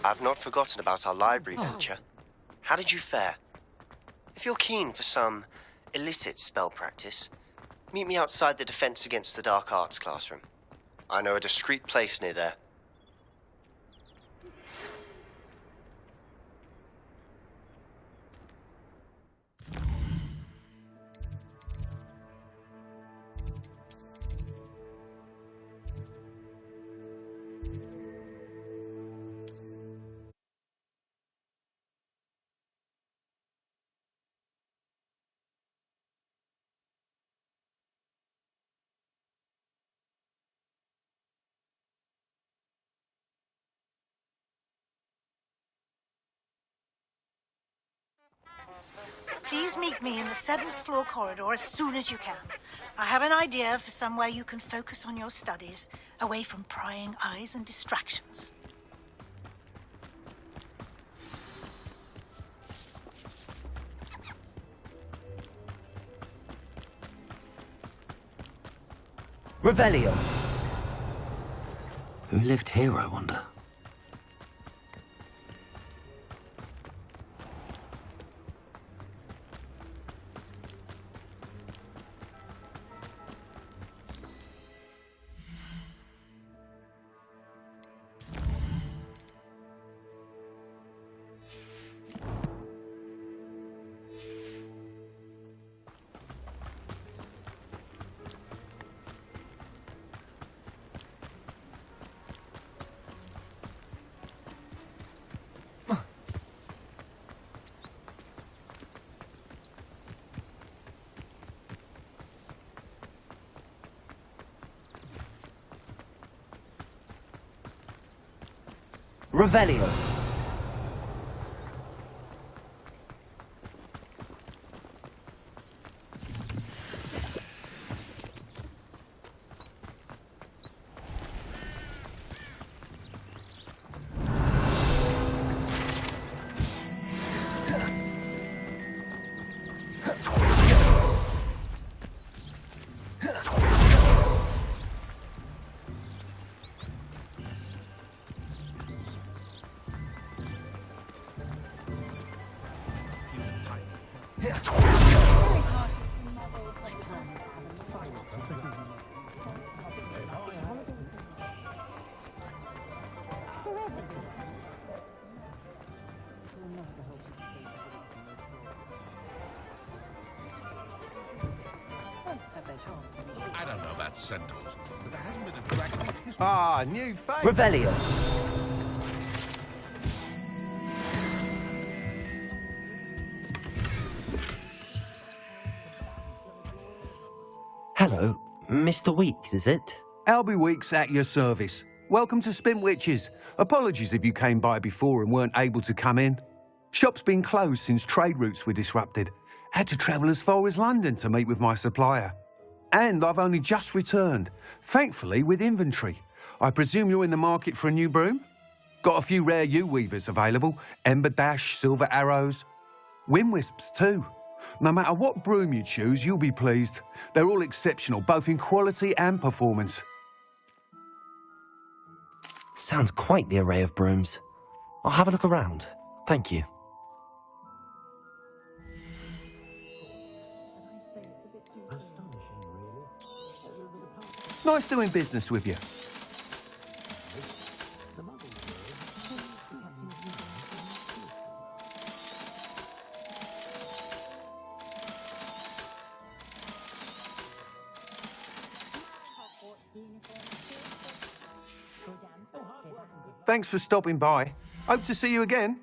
I've not forgotten about our library venture. How did you fare? If you're keen for some illicit spell practice, meet me outside the Defense Against the Dark Arts classroom. I know a discreet place near there. Please meet me in the 7th floor corridor as soon as you can. I have an idea for somewhere you can focus on your studies, away from prying eyes and distractions. Revelio. Who lived here, I wonder? Revelio. I don't know about centaurs, but there hasn't been a dragon in history. Ah, new face. Revelio. Hello, Mr. Weeks, is it? Albie Weeks at your service. Welcome to Spintwitches. Apologies if you came by before and weren't able to come in. Shop's been closed since trade routes were disrupted. Had to travel as far as London to meet with my supplier. And I've only just returned, thankfully with inventory. I presume you're in the market for a new broom? Got a few rare yew-weavers available. Ember Dash, Silver Arrows. Wind-wisps too. No matter what broom you choose, you'll be pleased. They're all exceptional, both in quality and performance. Sounds quite the array of brooms. I'll have a look around. Thank you. Nice doing business with you. Thanks for stopping by. Hope to see you again.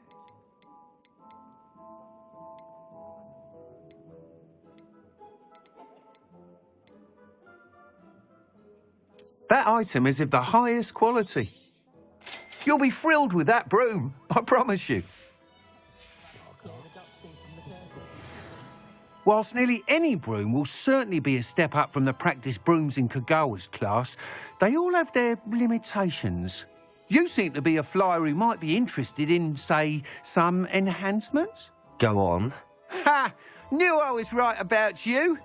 That item is of the highest quality. You'll be thrilled with that broom, I promise you. Whilst nearly any broom will certainly be a step up from the practice brooms in Kagawa's class, they all have their limitations. You seem to be a flyer who might be interested in, say, some enhancements? Go on. Ha! Knew I was right about you.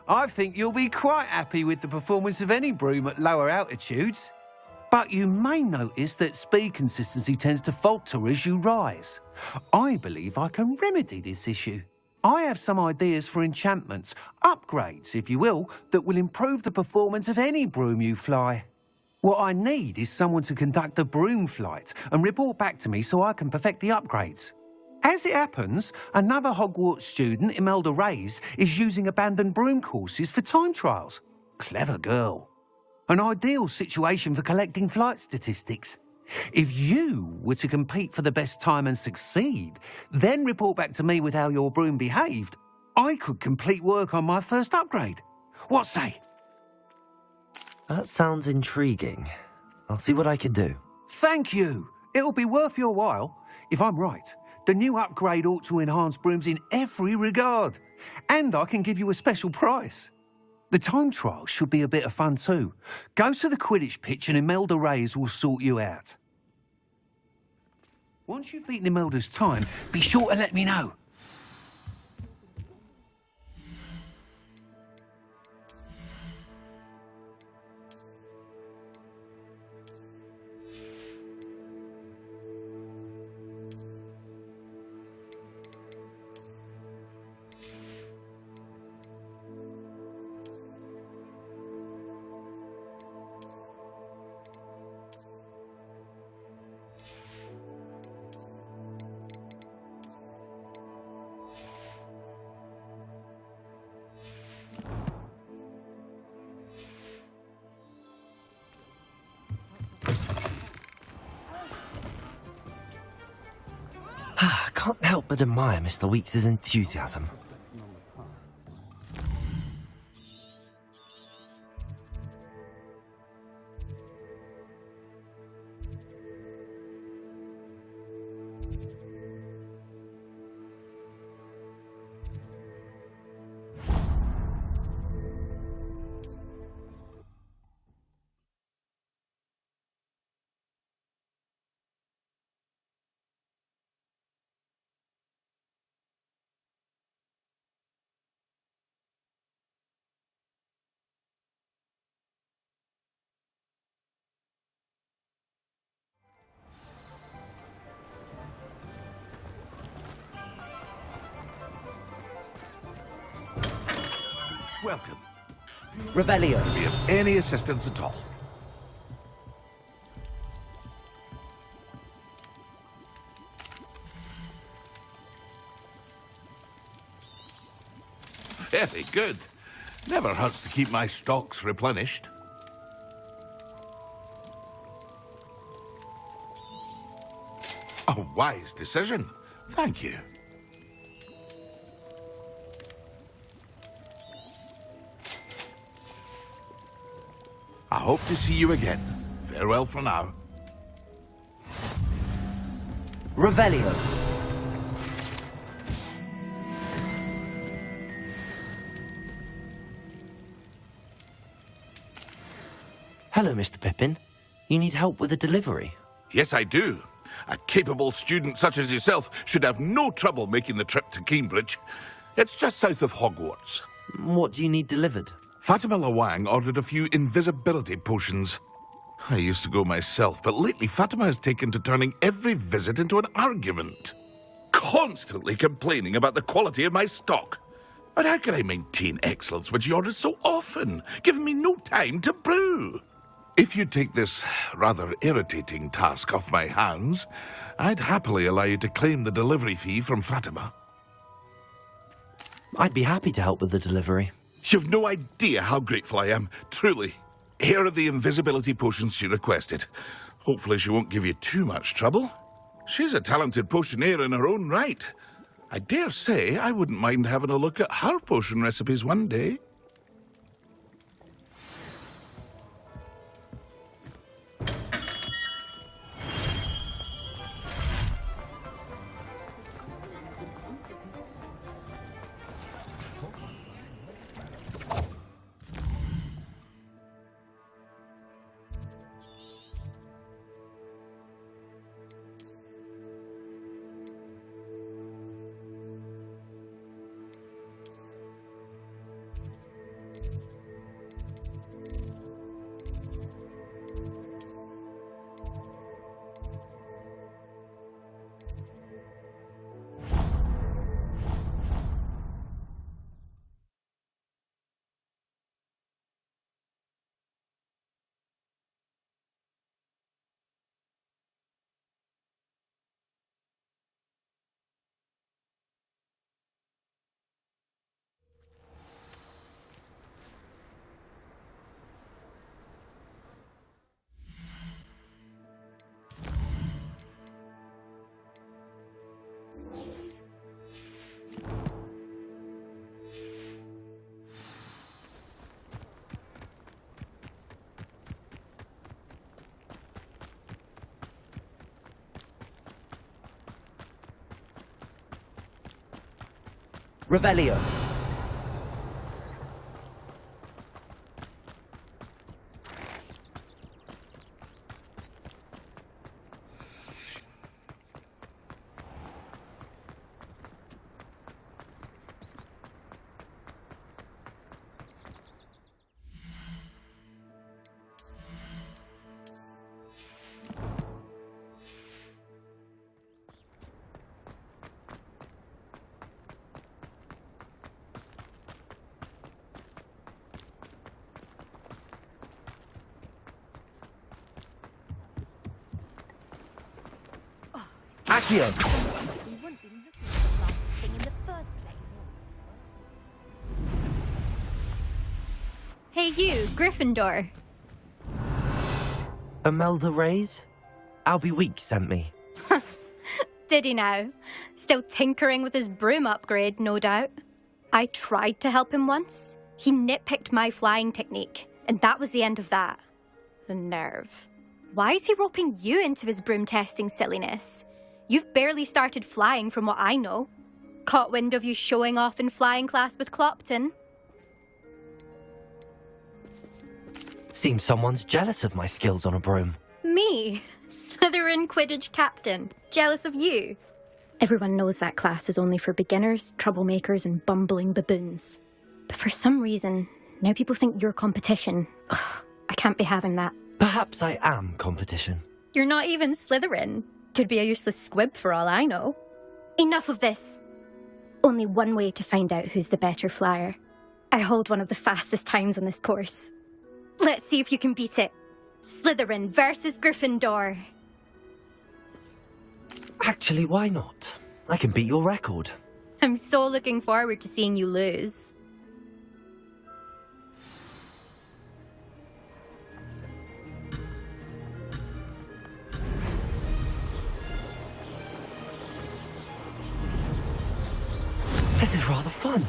I think you'll be quite happy with the performance of any broom at lower altitudes. But you may notice that speed consistency tends to falter as you rise. I believe I can remedy this issue. I have some ideas for enchantments, upgrades, if you will, that will improve the performance of any broom you fly. What I need is someone to conduct a broom flight and report back to me so I can perfect the upgrades. As it happens, another Hogwarts student, Imelda Reyes, is using abandoned broom courses for time trials. Clever girl. An ideal situation for collecting flight statistics. If you were to compete for the best time and succeed, then report back to me with how your broom behaved, I could complete work on my first upgrade. What say? That sounds intriguing. I'll see what I can do. Thank you. It'll be worth your while. If I'm right, the new upgrade ought to enhance brooms in every regard. And I can give you a special price. The time trial should be a bit of fun too. Go to the Quidditch pitch and Imelda Reyes will sort you out. Once you've beaten Imelda's time, be sure to let me know. I can't help but admire Mr. Weeks' enthusiasm. Welcome. Revelio. Be of any assistance at all. Very good. Never hurts to keep my stocks replenished. A wise decision. Thank you. I hope to see you again. Farewell for now. Revelio. Hello, Mr. Pippin. You need help with a delivery? Yes, I do. A capable student such as yourself should have no trouble making the trip to Cambridge. It's just south of Hogwarts. What do you need delivered? Fatima Lawang ordered a few invisibility potions. I used to go myself, but lately Fatima has taken to turning every visit into an argument. Constantly complaining about the quality of my stock. But how can I maintain excellence when she orders so often, giving me no time to brew? If you take this rather irritating task off my hands, I'd happily allow you to claim the delivery fee from Fatima. I'd be happy to help with the delivery. You've no idea how grateful I am, truly. Here are the invisibility potions she requested. Hopefully she won't give you too much trouble. She's a talented potioneer in her own right. I dare say I wouldn't mind having a look at her potion recipes one day. Revelio. Accio! Hey you, Gryffindor. Imelda Reyes? Albie Weeks sent me. Did he now? Still tinkering with his broom upgrade, no doubt. I tried to help him once. He nitpicked my flying technique, and that was the end of that. The nerve. Why is he roping you into his broom testing silliness? You've barely started flying from what I know. Caught wind of you showing off in flying class with Clopton. Seems someone's jealous of my skills on a broom. Me? Slytherin Quidditch captain. Jealous of you? Everyone knows that class is only for beginners, troublemakers, and bumbling baboons. But for some reason, now people think you're competition. Ugh, I can't be having that. Perhaps I am competition. You're not even Slytherin. Could be a useless squib for all I know. Enough of this. Only one way to find out who's the better flyer. I hold one of the fastest times on this course. Let's see if you can beat it. Slytherin versus Gryffindor. Actually, why not? I can beat your record. I'm so looking forward to seeing you lose. This is rather fun.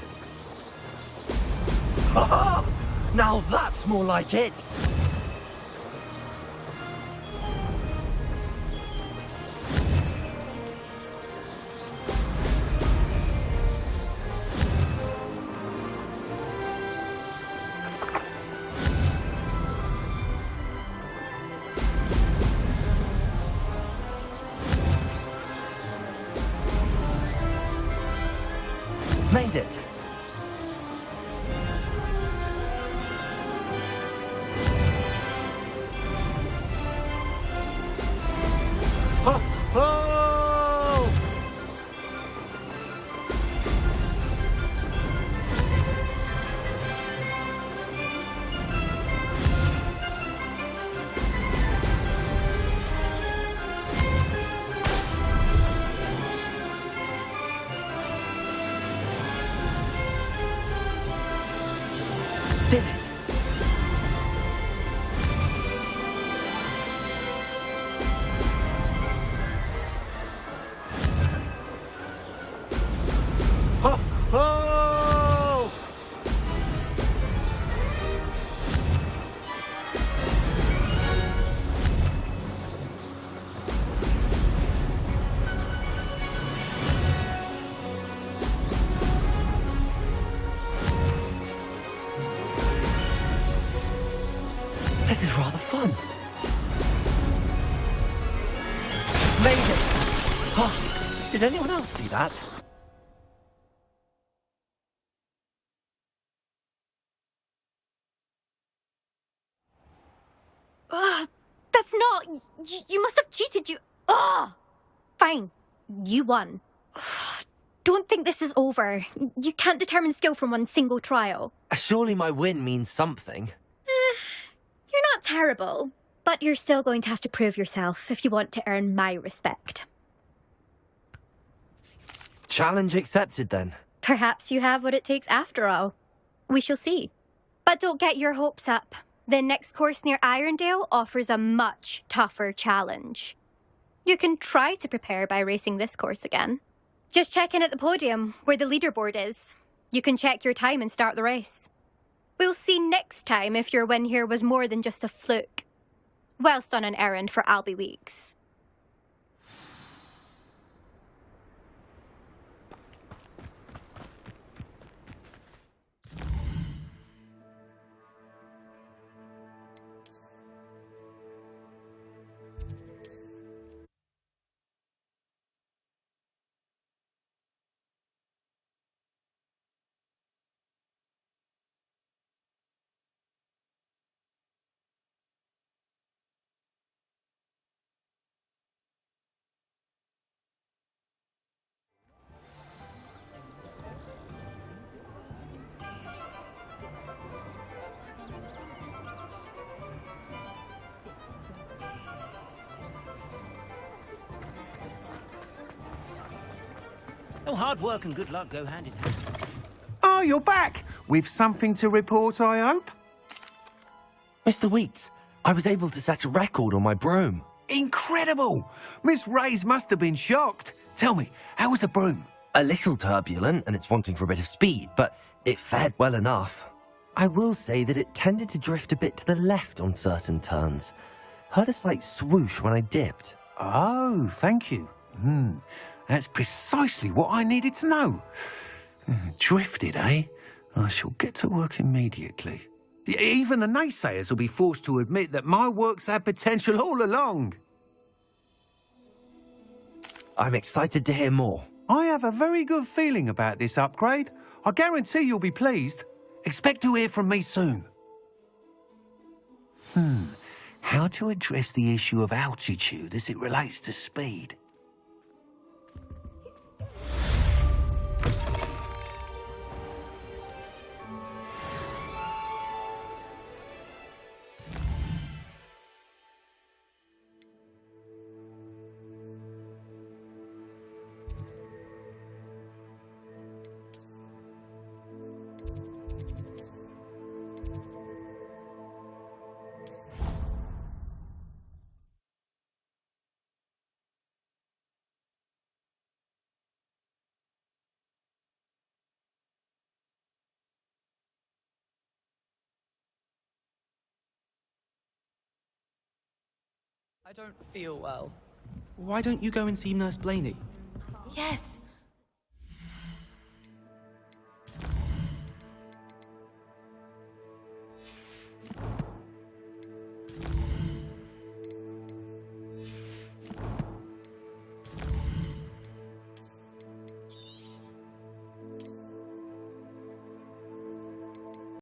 Now that's more like it. Made it. Oh! Oh! Did it. Oh! Oh! This is rather fun. Made it! Oh, did anyone else see that? That's not... You must have cheated, you... Ugh! Fine. You won. Don't think this is over. You can't determine skill from one single trial. Surely my win means something. You're not terrible, but you're still going to have to prove yourself if you want to earn my respect. Challenge accepted, then. Perhaps you have what it takes after all. We shall see. But don't get your hopes up. The next course near Irondale offers a much tougher challenge. You can try to prepare by racing this course again. Just check in at the podium, where the leaderboard is. You can check your time and start the race. We'll see next time if your win here was more than just a fluke. Whilst on an errand for Albie Weeks. Well, hard work and good luck go hand in hand. Oh, you're back! With something to report, I hope? Mr. Weeks, I was able to set a record on my broom. Incredible! Miss Ray's must have been shocked. Tell me, how was the broom? A little turbulent, and it's wanting for a bit of speed, but it fared well enough. I will say that it tended to drift a bit to the left on certain turns. Heard a slight swoosh when I dipped. Oh, thank you. That's precisely what I needed to know. Drifted, eh? I shall get to work immediately. Even the naysayers will be forced to admit that my work's had potential all along. I'm excited to hear more. I have a very good feeling about this upgrade. I guarantee you'll be pleased. Expect to hear from me soon. How to address the issue of altitude as it relates to speed? I don't feel well. Why don't you go and see Nurse Blaney? Yes,